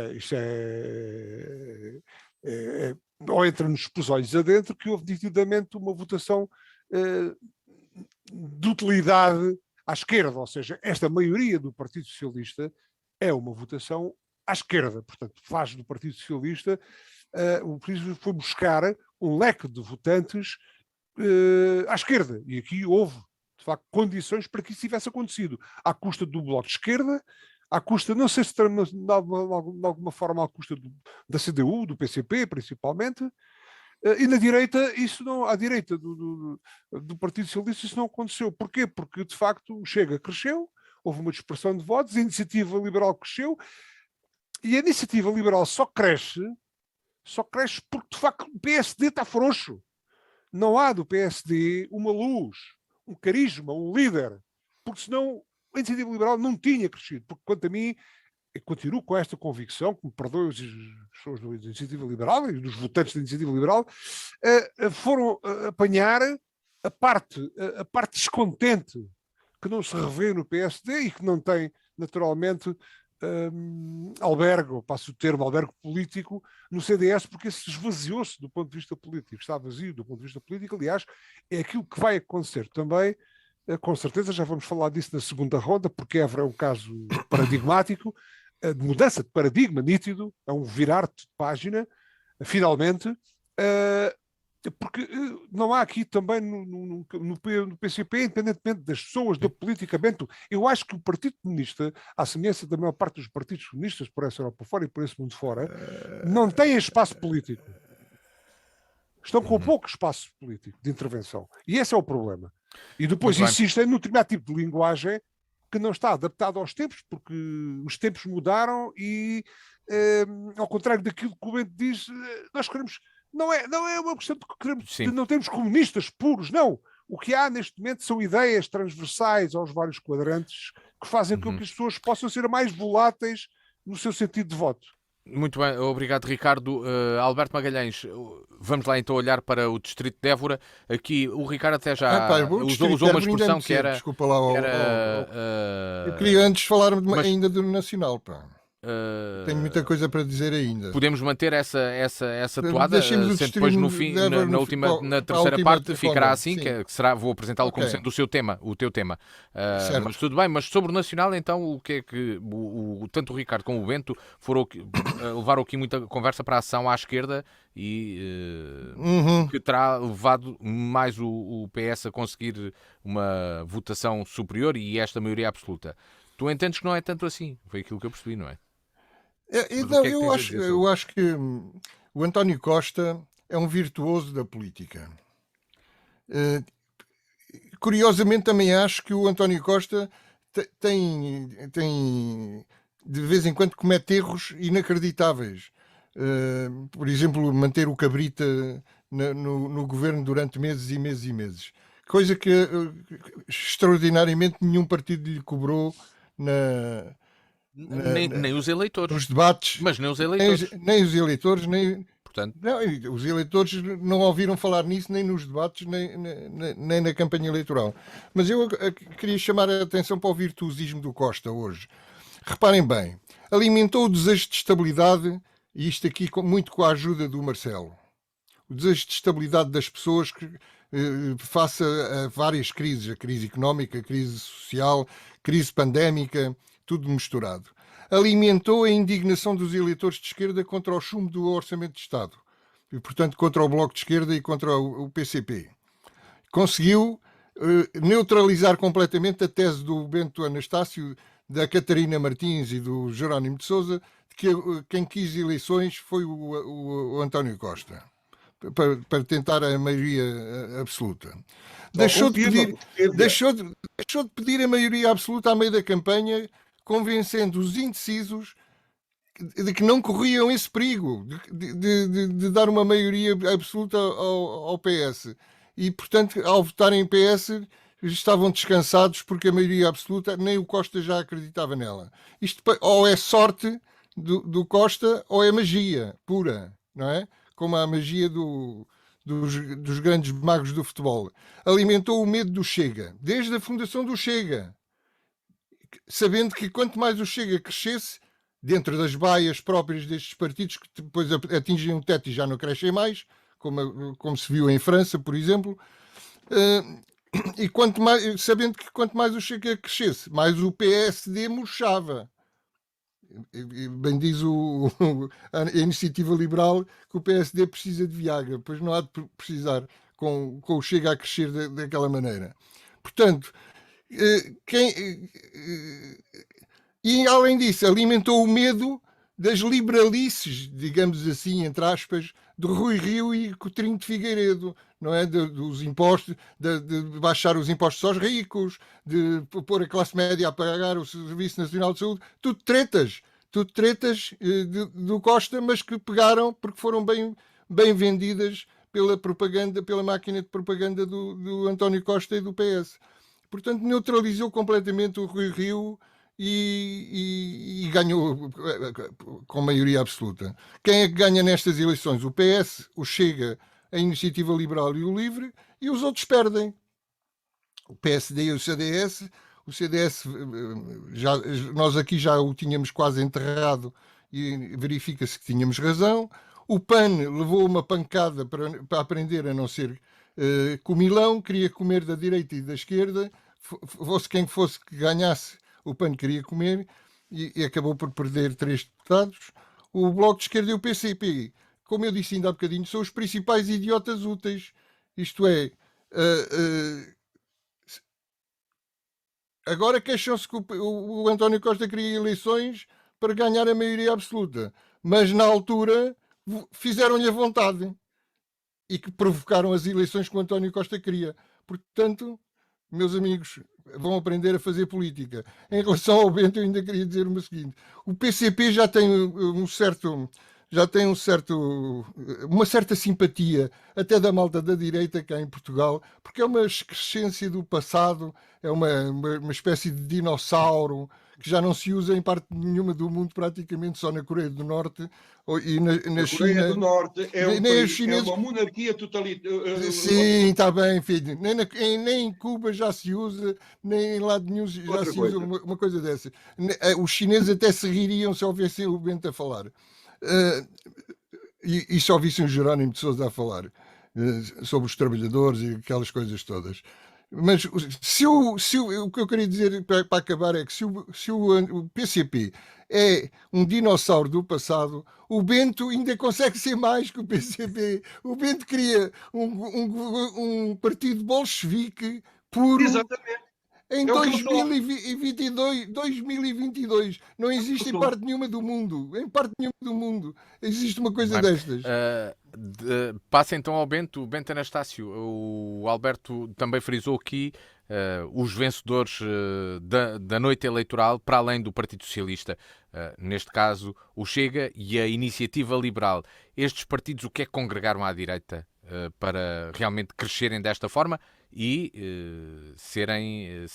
ou entra-nos pelos olhos adentro, que houve nitidamente uma votação de utilidade à esquerda, ou seja, esta maioria do Partido Socialista é uma votação à esquerda, portanto faz do Partido Socialista, o Partido foi buscar um leque de votantes à esquerda, e aqui houve de facto condições para que isso tivesse acontecido, à custa do Bloco de Esquerda, à custa, não sei se de alguma forma à custa da CDU, do PCP principalmente, e na direita, isso não, à direita do Partido Socialista isso não aconteceu. Porquê? Porque de facto o Chega cresceu, houve uma dispersão de votos, a Iniciativa Liberal cresceu, e a Iniciativa Liberal só cresce porque de facto o PSD está frouxo. Não há do PSD uma luz, um carisma, um líder, porque senão a Iniciativa Liberal não tinha crescido, porque quanto a mim, eu continuo com esta convicção, que me perdoem as pessoas da Iniciativa Liberal e dos votantes da Iniciativa Liberal, foram apanhar a parte descontente que não se revê no PSD e que não tem, naturalmente, albergue político no CDS, porque esse esvaziou-se do ponto de vista político, está vazio do ponto de vista político. Aliás, é aquilo que vai acontecer também, com certeza, já vamos falar disso na segunda ronda, porque Évora é um caso paradigmático, de mudança de paradigma nítido, é um virar de página, finalmente, porque não há aqui também no PCP, independentemente das pessoas, do politicamente, eu acho que o Partido Comunista, à semelhança da maior parte dos partidos comunistas por essa Europa fora e por esse mundo fora, não têm espaço político. Estão com pouco espaço político de intervenção. E esse é o problema. E depois insistem no determinado tipo de linguagem que não está adaptado aos tempos, porque os tempos mudaram e, ao contrário daquilo que o Bento diz, nós queremos... Não é uma questão de não termos comunistas puros, não. O que há neste momento são ideias transversais aos vários quadrantes que fazem com que as pessoas possam ser mais voláteis no seu sentido de voto. Muito bem, obrigado, Ricardo. Alberto Magalhães, vamos lá então olhar para o distrito de Évora. Aqui o Ricardo até já usou uma expressão que era... Desculpa lá. Eu queria antes falar ainda do Nacional, pá. Tenho muita coisa para dizer ainda. Podemos manter essa toada, depois no fim, na terceira parte ficará assim, que será, vou apresentá-lo como sendo o teu tema. Mas tudo bem, mas sobre o Nacional, então, o que é que tanto o Ricardo como o Bento levaram aqui muita conversa para a ação à esquerda e que terá levado mais o PS a conseguir uma votação superior e esta maioria absoluta. Tu entendes que não é tanto assim? Foi aquilo que eu percebi, não é? Eu acho que o António Costa é um virtuoso da política. Curiosamente, também acho que o António Costa tem de vez em quando comete erros inacreditáveis. Por exemplo, manter o Cabrita no governo durante meses e meses e meses. Coisa que extraordinariamente nenhum partido lhe cobrou Nem os eleitores. nos debates. Mas nem os eleitores. Nem os eleitores, nem... Portanto, Não, os eleitores não ouviram falar nisso nem nos debates, nem na campanha eleitoral. Mas eu queria chamar a atenção para o virtuosismo do Costa hoje. Reparem bem, alimentou o desejo de estabilidade, e isto aqui muito com a ajuda do Marcelo. O desejo de estabilidade das pessoas face a várias crises, a crise económica, a crise social, crise pandémica, tudo misturado. Alimentou a indignação dos eleitores de esquerda contra o chumbo do Orçamento de Estado e, portanto, contra o Bloco de Esquerda e contra o PCP. Conseguiu neutralizar completamente a tese do Bento Anastácio, da Catarina Martins e do Jerónimo de Sousa, de que quem quis eleições foi o António Costa, para tentar a maioria absoluta. Deixou de pedir a maioria absoluta à meio da campanha, convencendo os indecisos de que não corriam esse perigo de dar uma maioria absoluta ao PS. E, portanto, ao votarem em PS, estavam descansados porque a maioria absoluta, nem o Costa já acreditava nela. Isto ou é sorte do Costa ou é magia pura, não é? Como a magia dos grandes magos do futebol. Alimentou o medo do Chega, desde a fundação do Chega, sabendo que quanto mais o Chega crescesse, dentro das baias próprias destes partidos, que depois atingem um teto e já não crescem mais, como se viu em França, por exemplo, e sabendo que quanto mais o Chega crescesse, mais o PSD murchava. Bem diz a Iniciativa Liberal que o PSD precisa de Viagra, pois não há de precisar com o Chega a crescer daquela maneira. Portanto, e além disso, alimentou o medo das liberalices, digamos assim, entre aspas, de Rui Rio e Coutinho de Figueiredo, não é? Dos impostos, de baixar os impostos aos ricos, de pôr a classe média a pagar o Serviço Nacional de Saúde, tudo tretas do Costa, mas que pegaram porque foram bem vendidas pela propaganda, pela máquina de propaganda do António Costa e do PS. Portanto, neutralizou completamente o Rui Rio e ganhou com maioria absoluta. Quem é que ganha nestas eleições? O PS, o Chega, a Iniciativa Liberal e o Livre, e os outros perdem. O PSD e o CDS. O CDS, nós aqui já o tínhamos quase enterrado e verifica-se que tínhamos razão. O PAN levou uma pancada para aprender a não ser comilão, queria comer da direita e da esquerda, fosse quem fosse que ganhasse, o PAN queria comer e acabou por perder 3 deputados. O Bloco de Esquerda e o PCP, como eu disse ainda há bocadinho, são os principais idiotas úteis. Isto é, agora queixam-se que o António Costa queria eleições para ganhar a maioria absoluta, mas na altura fizeram-lhe a vontade e que provocaram as eleições que o António Costa queria. Portanto, meus amigos, vão aprender a fazer política. Em relação ao Bento, eu ainda queria dizer o seguinte: o PCP já tem uma certa simpatia até da malta da direita cá em Portugal, porque é uma excrescência do passado, é uma espécie de dinossauro que já não se usa em parte nenhuma do mundo, praticamente só na Coreia do Norte e na China. A Coreia do Norte é uma monarquia totalitária. Sim, está bem, filho. Nem em Cuba já se usa, nem em lado nenhum já se usa uma coisa dessa. Os chineses até se ririam se ouvissem o Bento a falar. E se ouvissem o Jerónimo de Sousa a falar sobre os trabalhadores e aquelas coisas todas. Mas o que eu queria dizer para acabar é que se o PCP é um dinossauro do passado, o Bento ainda consegue ser mais que o PCP. O Bento cria um partido bolchevique puro. Exatamente. Em 2022, não existe em parte nenhuma do mundo. Em parte nenhuma do mundo existe uma coisa destas. Passa então ao Bento Anastácio. O Alberto também frisou aqui os vencedores da noite eleitoral, para além do Partido Socialista, neste caso o Chega e a Iniciativa Liberal. Estes partidos, o que é que congregaram à direita para realmente crescerem desta forma e serem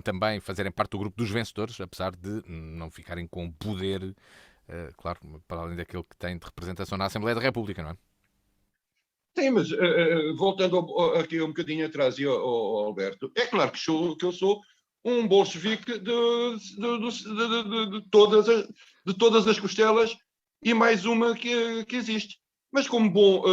também, fazerem parte do grupo dos vencedores, apesar de não ficarem com poder, claro, para além daquele que têm de representação na Assembleia da República, não é? Sim, mas voltando aqui um bocadinho atrás ao Alberto, é claro que eu sou um bolchevique de todas as costelas e mais uma que existe. Mas como bom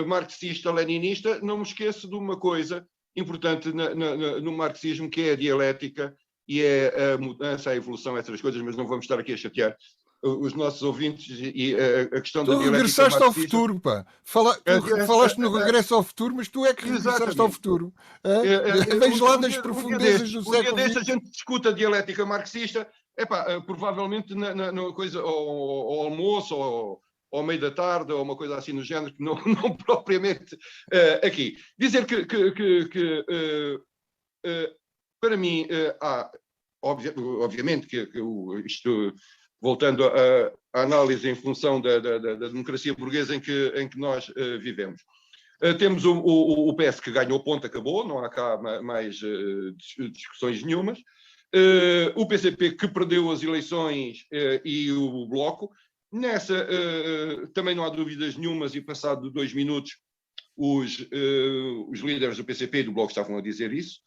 marxista-leninista, não me esqueço de uma coisa importante no marxismo, que é a dialética e é a mudança, a evolução, essas coisas, mas não vamos estar aqui a chatear os nossos ouvintes e a questão da dialética marxista. Tu regressaste ao futuro, pá. Falaste no regresso ao futuro, mas tu é que regressaste ao futuro. Vens lá das profundezas do século XX. Um dia deste a gente discuta a dialética marxista, provavelmente na coisa, ao almoço, ou ao meio da tarde, ou uma coisa assim no género, que não propriamente aqui. Dizer que para mim, obviamente que isto, voltando à análise em função da democracia burguesa em que nós vivemos. Temos o PS que ganhou ponto, acabou, não há cá mais discussões nenhumas. O PCP que perdeu as eleições e o Bloco. Nessa também não há dúvidas nenhumas, e passado 2 minutos os líderes do PCP e do Bloco estavam a dizer isso.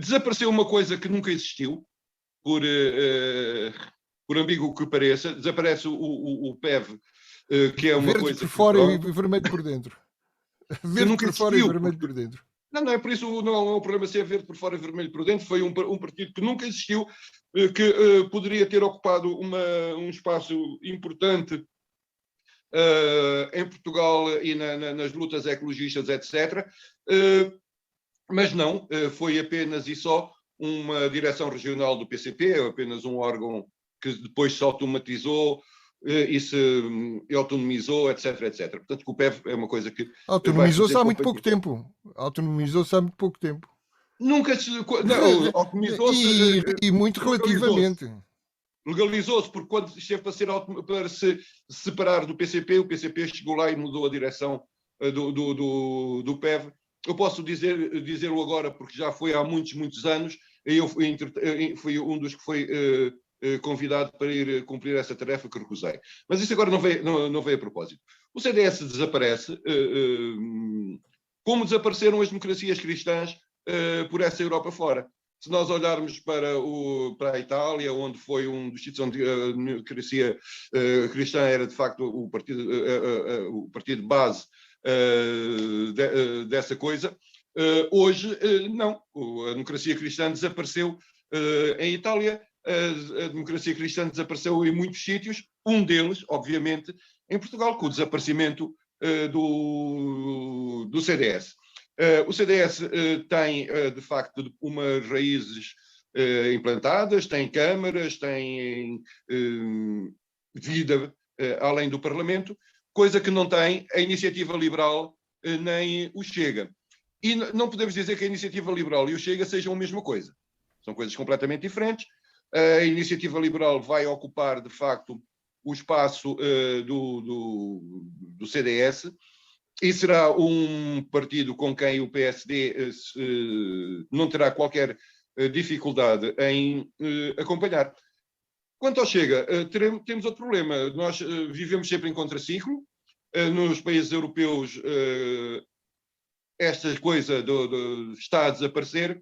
Desapareceu uma coisa que nunca existiu, por ambíguo que pareça. Desaparece o PEV, que é uma verde coisa... por fora e vermelho por dentro. Verde por fora e vermelho por dentro. Não é por isso, não é um problema ser verde por fora e vermelho por dentro. Foi um partido que nunca existiu, que poderia ter ocupado um espaço importante em Portugal e nas lutas ecologistas, etc. Mas não, foi apenas e só uma direção regional do PCP, apenas um órgão que depois se automatizou e se autonomizou, etc, etc. Portanto, o PEV é uma coisa que... Autonomizou-se há muito pouco tempo. Autonomizou-se há muito pouco tempo. Nunca se... Não, autonomizou-se... E muito relativamente. Legalizou-se, porque quando esteve para se separar do PCP, o PCP chegou lá e mudou a direção do PEV. Eu posso dizê-lo agora, porque já foi há muitos anos, e eu fui um dos que foi convidado para ir cumprir essa tarefa que recusei. Mas isso agora não veio a propósito. O CDS desaparece, como desapareceram as democracias cristãs por essa Europa fora. Se nós olharmos para a Itália, onde foi um dos sítios onde a democracia cristã era, de facto, o partido base dessa coisa, hoje não. A democracia cristã desapareceu em Itália, a democracia cristã desapareceu em muitos sítios, um deles, obviamente, em Portugal, com o desaparecimento do CDS. O CDS tem, de facto, umas raízes implantadas, tem câmaras, tem vida além do Parlamento, coisa que não tem a Iniciativa Liberal nem o Chega. E não podemos dizer que a Iniciativa Liberal e o Chega sejam a mesma coisa. São coisas completamente diferentes. A Iniciativa Liberal vai ocupar, de facto, o espaço do CDS, e será um partido com quem o PSD não terá qualquer dificuldade em acompanhar. Quanto ao Chega, temos outro problema. Nós vivemos sempre em contraciclo. Nos países europeus, esta coisa está a desaparecer.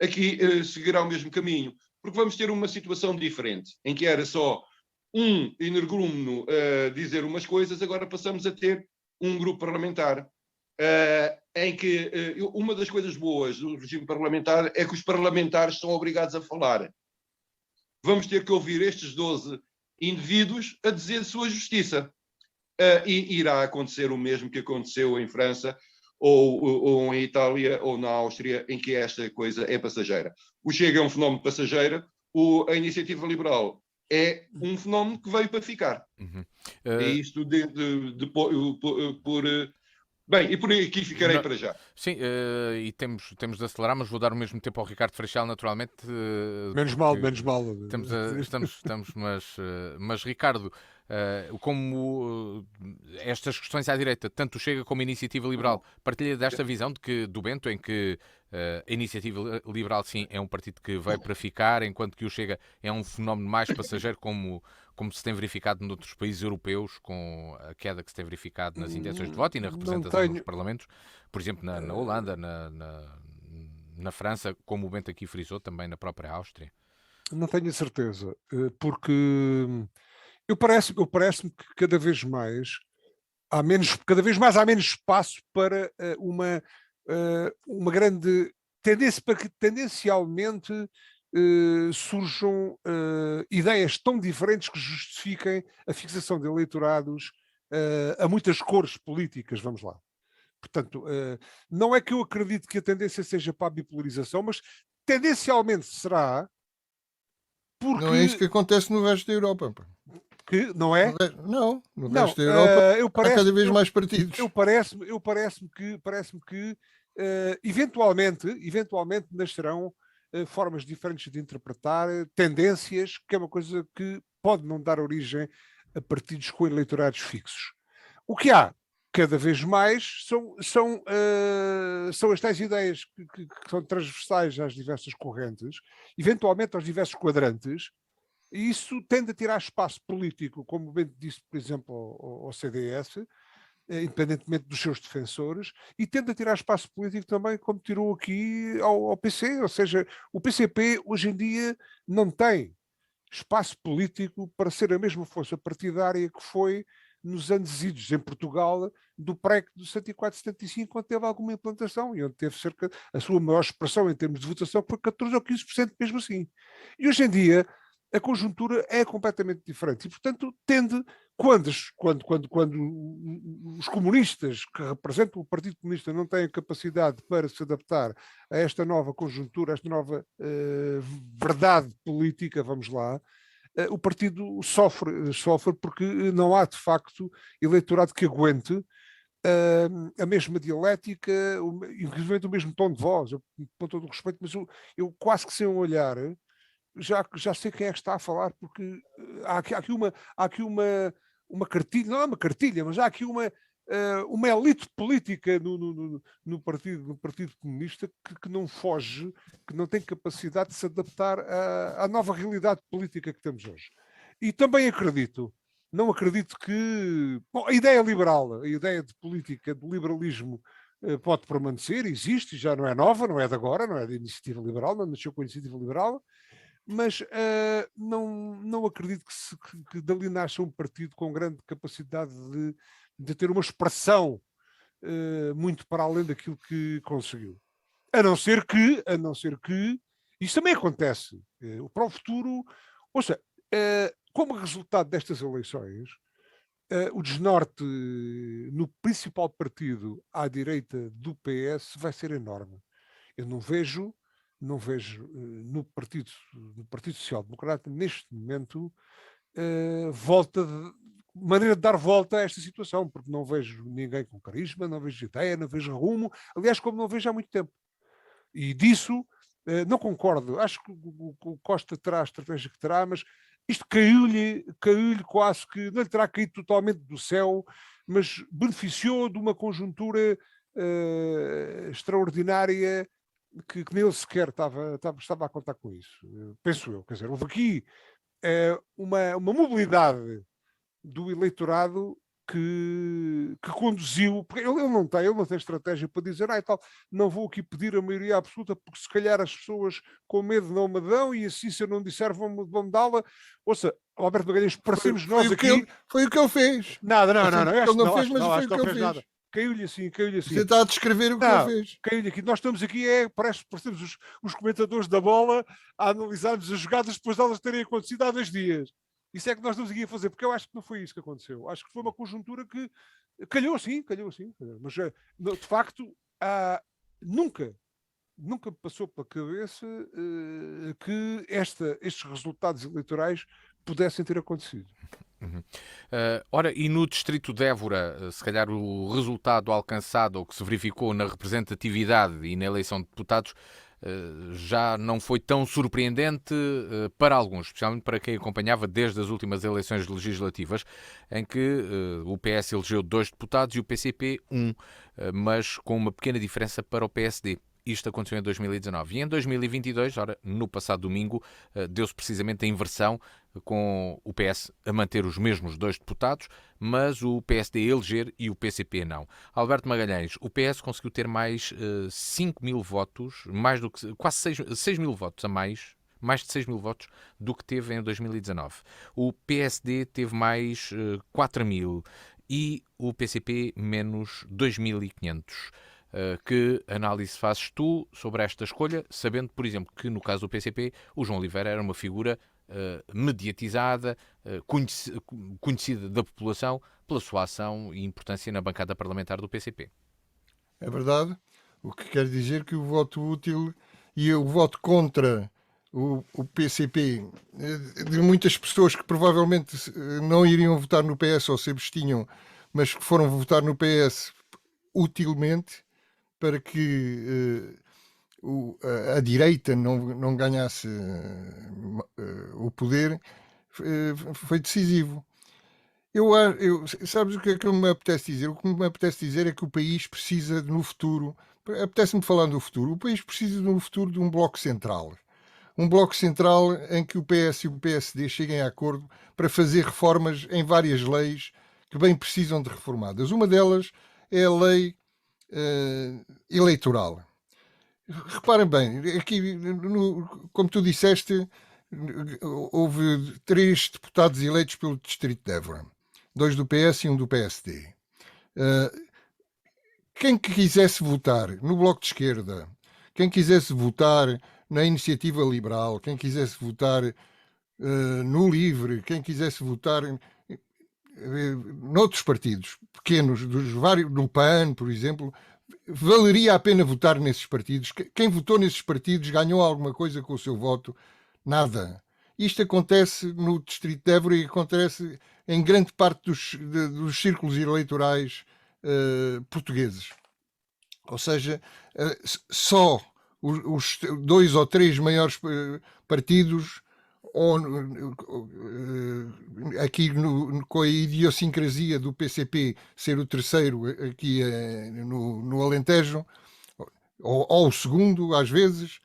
Aqui seguirá o mesmo caminho, porque vamos ter uma situação diferente, em que era só um energúmeno a dizer umas coisas, agora passamos a ter um grupo parlamentar, em que uma das coisas boas do regime parlamentar é que os parlamentares são obrigados a falar. Vamos ter que ouvir estes 12 indivíduos a dizer sua justiça. E irá acontecer o mesmo que aconteceu em França, ou em Itália, ou na Áustria, em que esta coisa é passageira. O Chega é um fenómeno passageiro, a Iniciativa Liberal é um fenómeno que veio para ficar. Uhum. É isto Bem, e por aqui ficarei para já. Sim, e temos de acelerar, mas vou dar o mesmo tempo ao Ricardo Freixal, naturalmente. Menos mal, que menos mal. estamos, mas Ricardo, como estas questões à direita, tanto o Chega como a Iniciativa Liberal, partilha desta visão de que, do Bento, em que a Iniciativa Liberal, sim, é um partido que veio para ficar, enquanto que o Chega é um fenómeno mais passageiro, como se tem verificado noutros países europeus, com a queda que se tem verificado nas intenções de voto e na representação nos parlamentos, por exemplo, na Holanda, na França, como o Bento aqui frisou, também na própria Áustria. Não tenho a certeza, porque parece-me que cada vez mais há menos espaço para uma grande tendência, para que tendencialmente surjam ideias tão diferentes que justifiquem a fixação de eleitorados a muitas cores políticas, vamos lá. Portanto, não é que eu acredito que a tendência seja para a bipolarização, mas tendencialmente será, porque... Não é isso que acontece no resto da Europa. Que não é? No resto da Europa há cada vez mais partidos. Parece-me que eventualmente nascerão formas diferentes de interpretar tendências, que é uma coisa que pode não dar origem a partidos com eleitorados fixos. O que há cada vez mais são as tais ideias que são transversais às diversas correntes, eventualmente aos diversos quadrantes, e isso tende a tirar espaço político, como bem disse, por exemplo, ao CDS, independentemente dos seus defensores, e tende a tirar espaço político também, como tirou aqui ao PC, ou seja, o PCP hoje em dia não tem espaço político para ser a mesma força partidária que foi nos anos idos em Portugal do PREC do 74-75, quando teve alguma implantação e onde teve a sua maior expressão em termos de votação, que foi 14 ou 15% mesmo assim. E hoje em dia a conjuntura é completamente diferente e, portanto, quando os comunistas que representam o Partido Comunista não têm capacidade para se adaptar a esta nova conjuntura, a esta nova verdade política, vamos lá, o partido sofre porque não há, de facto, eleitorado que aguente a mesma dialética, inclusive o mesmo tom de voz, com todo o respeito, mas eu quase que sem um olhar já sei quem é que está a falar, porque há aqui uma cartilha, não é uma cartilha, mas há aqui uma elite política no Partido Comunista que não foge, que não tem capacidade de se adaptar à nova realidade política que temos hoje. E também não acredito que... Bom, a ideia liberal, a ideia de política, de liberalismo, pode permanecer, existe, já não é nova, não é de agora, não é da Iniciativa Liberal, não nasceu com a Iniciativa Liberal, mas não acredito que dali nasça um partido com grande capacidade de ter uma expressão muito para além daquilo que conseguiu. A não ser que isso também acontece. Para o futuro, ouça, como resultado destas eleições, o desnorte no principal partido à direita do PS vai ser enorme. Eu não vejo no Partido Social Democrata, neste momento, maneira de dar volta a esta situação, porque não vejo ninguém com carisma, não vejo ideia, não vejo rumo, aliás, como não vejo há muito tempo. E disso não concordo. Acho que o Costa terá a estratégia que terá, mas isto caiu-lhe quase que, não lhe terá caído totalmente do céu, mas beneficiou de uma conjuntura extraordinária que nem ele sequer estava a contar com isso, penso eu. Quer dizer, houve aqui uma mobilidade do eleitorado que conduziu, porque ele não tem estratégia para dizer, e tal, não vou aqui pedir a maioria absoluta, porque se calhar as pessoas com medo não me dão, e assim se eu não disser vão dá-la. Ouça, Alberto Magalhães, parecemos nós aqui... Foi o que ele fez. Nada, não, ele não fez, mas foi o que ele fez. Nada. Caiu-lhe assim. Você está a descrever o que ele fez. Caiu-lhe aqui. Nós estamos aqui, parecemos os comentadores da bola a analisarmos as jogadas depois de elas terem acontecido há 2 dias. Isso é que nós estamos aqui a fazer, porque eu acho que não foi isso que aconteceu. Acho que foi uma conjuntura que calhou assim. Mas, de facto, nunca passou pela cabeça que estes resultados eleitorais pudessem ter acontecido. Ora, e no distrito de Évora, se calhar o resultado alcançado ou que se verificou na representatividade e na eleição de deputados já não foi tão surpreendente para alguns, especialmente para quem acompanhava desde as últimas eleições legislativas, em que o PS elegeu 2 deputados e o PCP 1, mas com uma pequena diferença para o PSD. Isto aconteceu em 2019. E em 2022, ora, no passado domingo, deu-se precisamente a inversão, com o PS a manter os mesmos 2 deputados, mas o PSD a eleger e o PCP não. Alberto Magalhães, o PS conseguiu ter mais 5 mil votos, mais do que, quase 6 mil votos a mais de 6 mil votos do que teve em 2019. O PSD teve mais 4 mil e o PCP menos 2.500. Que análise fazes tu sobre esta escolha, sabendo, por exemplo, que no caso do PCP, o João Oliveira era uma figura mediatizada, conhecida da população pela sua ação e importância na bancada parlamentar do PCP. É verdade, o que quer dizer que o voto útil e o voto contra o PCP de muitas pessoas que provavelmente não iriam votar no PS ou se abstinham, mas que foram votar no PS utilmente, para que a direita não ganhasse o poder, foi decisivo. Sabes o que é que me apetece dizer? O que me apetece dizer é que o país precisa, no futuro, apetece-me falar do futuro, o país precisa no futuro de um bloco central. Um bloco central em que o PS e o PSD cheguem a acordo para fazer reformas em várias leis que bem precisam de reformadas. Uma delas é a lei eleitoral. Reparem bem, aqui, como tu disseste, houve 3 deputados eleitos pelo distrito de Évora, 2 do PS e 1 do PSD. Quem quisesse votar no Bloco de Esquerda, quem quisesse votar na Iniciativa Liberal, quem quisesse votar no Livre, quem quisesse votar noutros partidos pequenos, do PAN, por exemplo, valeria a pena votar nesses partidos. Quem votou nesses partidos ganhou alguma coisa com o seu voto? Nada. Isto acontece no distrito de Évora e acontece em grande parte dos círculos eleitorais portugueses. Ou seja, só os 2 ou 3 maiores partidos, aqui com a idiosincrasia do PCP ser o terceiro aqui no Alentejo, ou o segundo às vezes,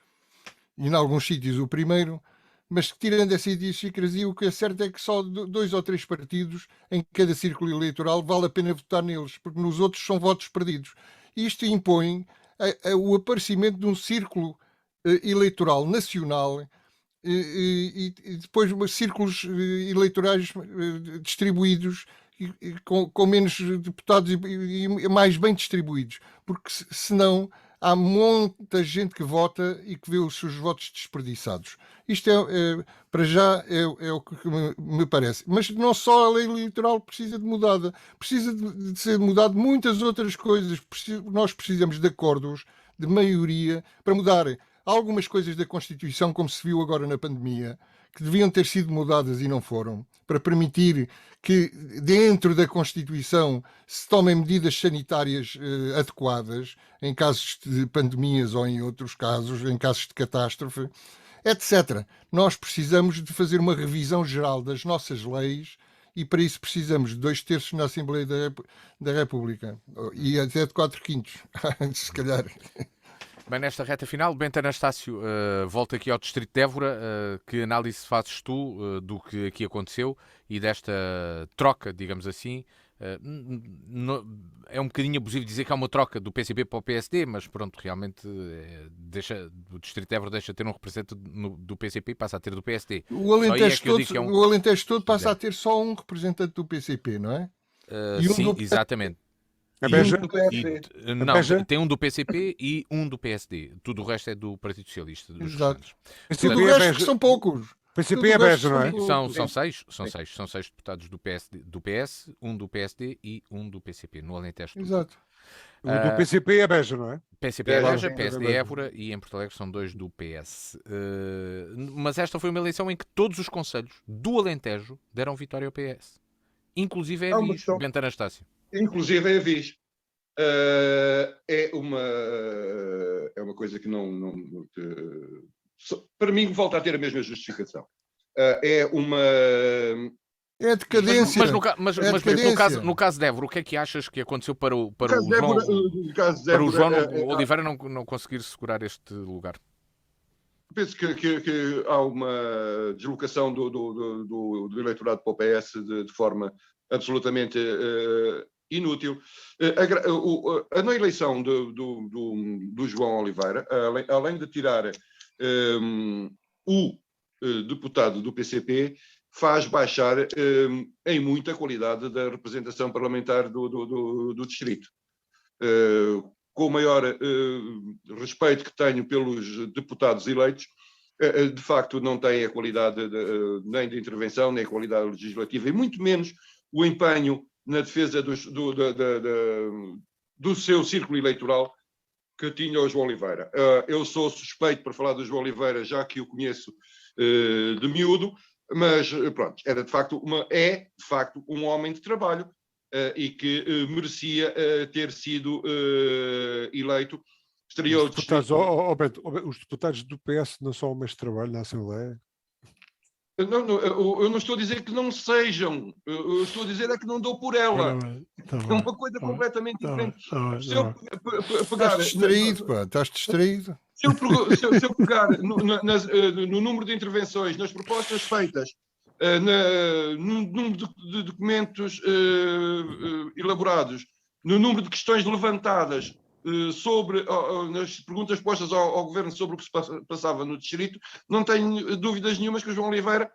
e em alguns sítios o primeiro, mas tirando essa idiosincrasia, o que é certo é que só 2 ou 3 partidos em cada círculo eleitoral vale a pena votar neles, porque nos outros são votos perdidos. Isto impõe o aparecimento de um círculo eleitoral nacional e depois círculos eleitorais distribuídos com menos deputados e mais bem distribuídos, porque senão há muita gente que vota e que vê os seus votos desperdiçados. Isto para já é o que me parece. Mas não só a lei eleitoral precisa de mudada, precisa de ser mudado muitas outras coisas. Nós precisamos de acordos de maioria para mudar algumas coisas da Constituição, como se viu agora na pandemia, que deviam ter sido mudadas e não foram, para permitir que dentro da Constituição se tomem medidas sanitárias adequadas em casos de pandemias ou em outros casos, em casos de catástrofe, etc. Nós precisamos de fazer uma revisão geral das nossas leis e para isso precisamos de 2/3 na Assembleia da República e até de 4/5, se calhar. Bem, nesta reta final, Bento Anastácio, volta aqui ao distrito de Évora. Que análise fazes tu do que aqui aconteceu e desta troca, digamos assim? É um bocadinho abusivo dizer que há uma troca do PCP para o PSD, mas pronto, realmente o distrito de Évora deixa de ter um representante do PCP e passa a ter do PSD. O Alentejo todo passa a ter só um representante do PCP, não é? Sim, exatamente. A Beja? Não, tem um do PCP e um do PSD. Tudo o resto é do Partido Socialista. Exato. Tudo o resto que são poucos. PCP é Beja, não é? São seis deputados do PS, um do PSD e um do PCP, no Alentejo. Exato. O do PCP é Beja, não é? PCP é Beja, PSD é Évora e em Porto Alegre são 2 do PS. Mas esta foi uma eleição em que todos os concelhos do Alentejo deram vitória ao PS. Inclusive é há a uma Viz, questão, Bento Anastácio. inclusive é a Viz. É uma coisa que para mim volta a ter a mesma justificação. É uma. É decadência. É decadência. No caso de Évora, o que é que achas que aconteceu para No o caso de João, Évora, no caso de para o Évora, João Oliveira não conseguir segurar este lugar? penso que há uma deslocação do eleitorado para o PS de forma absolutamente inútil. A não eleição do João Oliveira, além de tirar o deputado do PCP, faz baixar em muita qualidade da representação parlamentar do distrito. Com o maior respeito que tenho pelos deputados eleitos, de facto não tem a qualidade nem de intervenção, nem a qualidade legislativa, e muito menos o empenho na defesa do seu círculo eleitoral que tinha o João Oliveira. Eu sou suspeito para falar do João Oliveira, já que o conheço de miúdo, mas pronto, é de facto um homem de trabalho e que merecia ter sido eleito. Os deputados, Bento, os deputados do PS não são homens de trabalho na Assembleia? Eu não estou a dizer que não sejam, eu estou a dizer é que não dou por ela. É uma coisa completamente diferente. Se eu pegar. Estás distraído, pá, estás distraído. Se eu pegar no número de intervenções, nas propostas feitas, no número de documentos elaborados, no número de questões levantadas nas perguntas postas ao governo sobre o que se passava no distrito, não tenho dúvidas nenhumas que o João Oliveira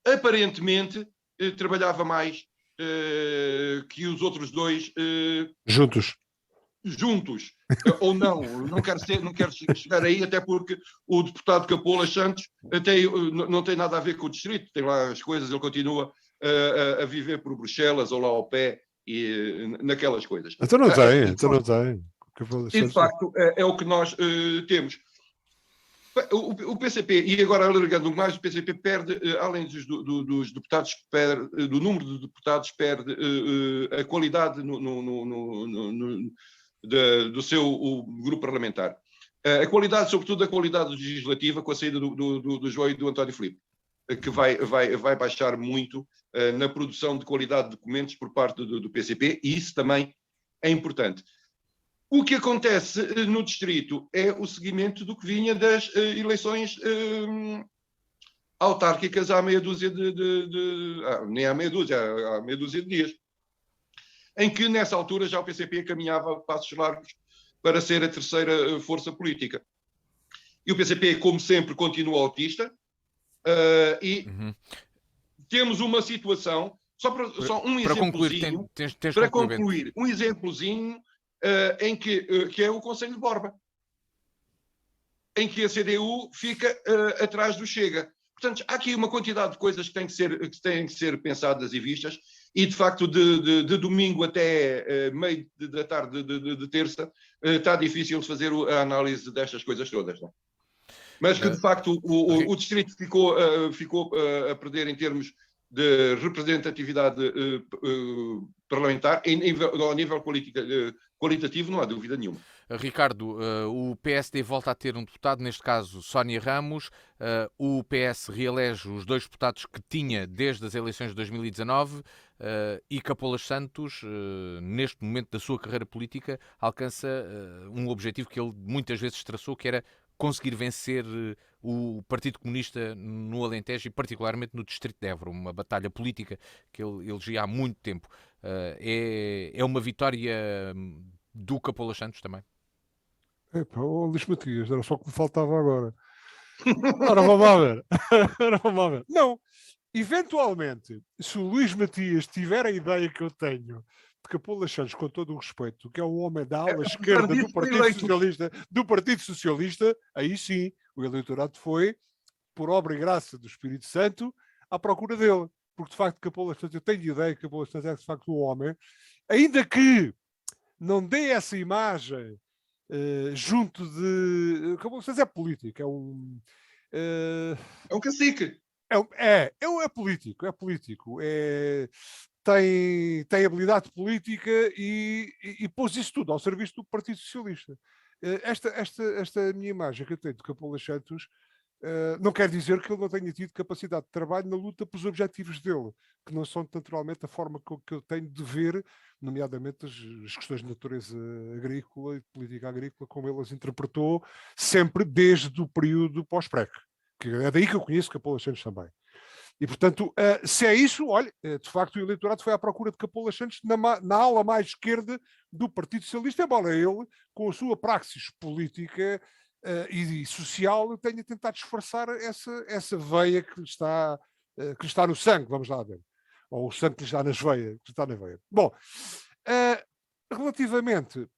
aparentemente trabalhava mais que os outros dois Juntos. Ou não quero chegar aí, até porque o deputado Capolas Santos não tem nada a ver com o distrito, tem lá as coisas, ele continua a viver por Bruxelas ou lá ao pé e naquelas coisas. Então não tem. E de facto é o que nós temos. O PCP, e agora alargando mais, o PCP perde, além dos deputados, do número de deputados, perde a qualidade do seu grupo parlamentar. A qualidade, sobretudo a qualidade legislativa, com a saída do João e do António Filipe, que vai baixar muito na produção de qualidade de documentos por parte do PCP, e isso também é importante. O que acontece no distrito é o seguimento do que vinha das eleições autárquicas há meia dúzia nem há meia dúzia de dias, em que nessa altura já o PCP caminhava passos largos para ser a terceira força política. E o PCP, como sempre, continua autista temos uma situação, só um exemplozinho, para concluir, um exemplozinho em que é o Conselho de Borba, em que a CDU fica atrás do Chega. Portanto, há aqui uma quantidade de coisas que têm que ser pensadas e vistas, e de facto de domingo até meio da tarde de terça está difícil de fazer a análise destas coisas todas, não? Mas que de facto o distrito ficou a perder em termos de representatividade parlamentar, ao nível qualitativo, não há dúvida nenhuma. Ricardo, o PSD volta a ter um deputado, neste caso Sónia Ramos. O PS reelege os dois deputados que tinha desde as eleições de 2019 e Capolas Santos, neste momento da sua carreira política, alcança um objetivo que ele muitas vezes traçou, que era conseguir vencer o Partido Comunista no Alentejo e particularmente no Distrito de Évora, uma batalha política que ele elegia há muito tempo. É uma vitória do Capolas Santos também? Luís Matias, era só o que me faltava agora. Ora, vamos lá ver. Não, eventualmente, se o Luís Matias tiver a ideia que eu tenho de Capolas Santos, com todo o respeito, que é um homem da ala esquerda do Partido Socialista, aí sim, o eleitorado foi, por obra e graça do Espírito Santo, à procura dele. Porque, de facto, Capolas Santos, eu tenho ideia que Capolas Santos é, de facto, um homem, ainda que não dê essa imagem junto de... Capolas Santos é político, é um... É um cacique. É político, tem habilidade política e pôs isso tudo ao serviço do Partido Socialista. Esta minha imagem que eu tenho de Capolas Santos não quer dizer que ele não tenha tido capacidade de trabalho na luta pelos objetivos dele, que não são naturalmente a forma que eu tenho de ver, nomeadamente as questões de natureza agrícola e de política agrícola, como ele as interpretou, sempre desde o período pós-PREC, que é daí que eu conheço Capolas Santos também. E, portanto, se é isso, olha, de facto o eleitorado foi à procura de Capolas Santos na ala mais esquerda do Partido Socialista, embora ele, com a sua praxis política e social, tenha tentado disfarçar essa veia que lhe está no sangue, vamos lá ver. Ou o sangue que lhe está nas veias, que está na veia. Bom, relativamente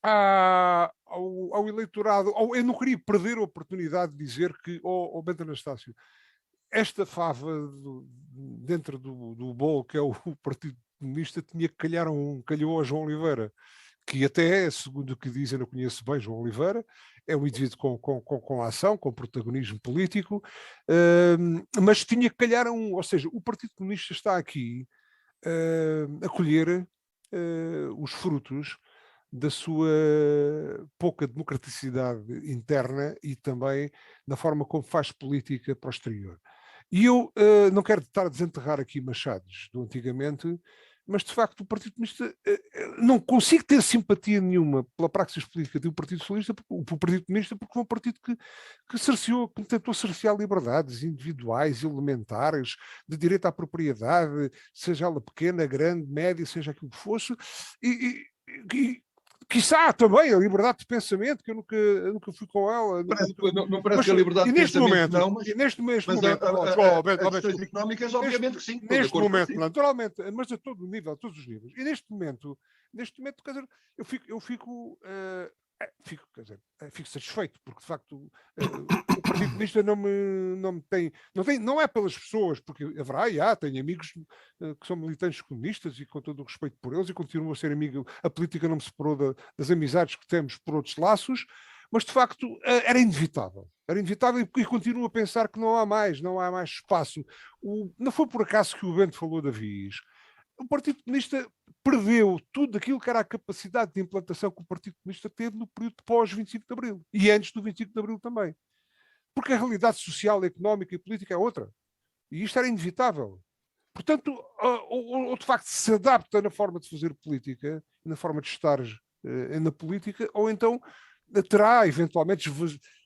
ao eleitorado, eu não queria perder a oportunidade de dizer que, Bento Anastácio, esta fava dentro do bolo que é o Partido Comunista tinha que calhou a João Oliveira, que até, segundo o que dizem, não conheço bem João Oliveira, é um indivíduo com ação, com protagonismo político, mas tinha que calhar ou seja, o Partido Comunista está aqui a colher os frutos da sua pouca democraticidade interna e também da forma como faz política para o exterior. E eu não quero estar a desenterrar aqui machados do antigamente, mas de facto o Partido Comunista não consigo ter simpatia nenhuma pela praxis política do Partido Socialista, o Partido Comunista, porque foi um partido que tentou cercear liberdades individuais, elementares, de direito à propriedade, seja ela pequena, grande, média, seja aquilo que fosse, e quiçá também a liberdade de pensamento, que eu nunca fui com ela. Não parece que a liberdade de pensamento não, mas as questões económicas, obviamente que sim. Neste momento, naturalmente, mas a todo nível, a todos os níveis. E neste momento, quer dizer, eu fico satisfeito, porque de facto o Partido Comunista não é pelas pessoas, porque tenho amigos que são militantes comunistas e com todo o respeito por eles e continuo a ser amigo, a política não me separou das amizades que temos por outros laços, mas de facto era inevitável e continuo a pensar que não há mais espaço. Não foi por acaso que o Bento falou da Viz. O Partido Comunista perdeu tudo aquilo que era a capacidade de implantação que o Partido Comunista teve no período pós-25 de Abril e antes do 25 de Abril também. Porque a realidade social, económica e política é outra. E isto era inevitável. Portanto, ou de facto se adapta na forma de fazer política, na forma de estar na política, ou então terá eventualmente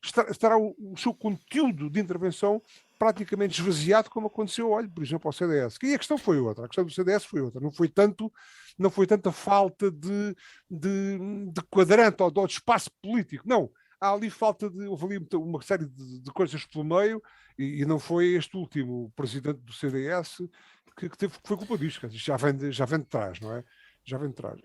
estará o seu conteúdo de intervenção praticamente esvaziado, como aconteceu, por exemplo, ao CDS. E a questão foi outra, a questão do CDS foi outra. Não foi tanta falta de quadrante ou de espaço político. Não, há ali houve ali uma série de coisas pelo meio e não foi este último presidente do CDS que foi culpa disto. Já vem de trás, não é? Já vem de trás.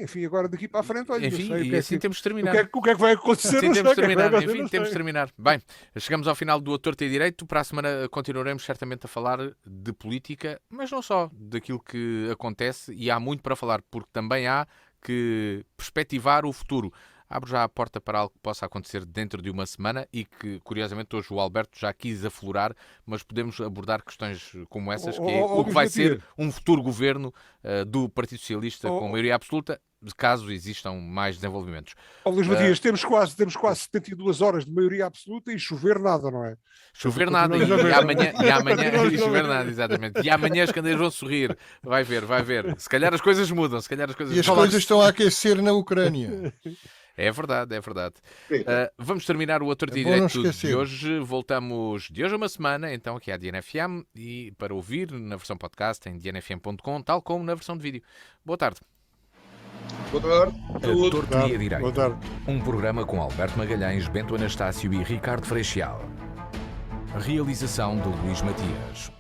Enfim, agora daqui para a frente, olha, enfim, e assim temos de terminar. O que é que vai acontecer? Assim temos de terminar. Bem, chegamos ao final do A Torto e Direito. Para a semana continuaremos certamente a falar de política, mas não só, daquilo que acontece, e há muito para falar, porque também há que perspectivar o futuro. Abro já a porta para algo que possa acontecer dentro de uma semana e que, curiosamente, hoje o Alberto já quis aflorar, mas podemos abordar questões como essas, que é o que vai ser um futuro governo do Partido Socialista com maioria absoluta, caso existam mais desenvolvimentos. Luís Matias, temos quase 72 horas de maioria absoluta e chover nada, não é? Chover nada e amanhã e chover nada, exatamente. E amanhã as candeias vão sorrir. Vai ver. Se calhar as coisas mudam. As coisas estão a aquecer na Ucrânia. É verdade. Vamos terminar o A Torto e Direito de hoje. Voltamos de hoje a uma semana, então, aqui à DNFM, e para ouvir na versão podcast em dnfm.com, tal como na versão de vídeo. Boa tarde. Boa tarde. A Torto e Direito. Boa tarde. Um programa com Alberto Magalhães, Bento Anastácio e Ricardo Freixal. Realização de Luís Matias.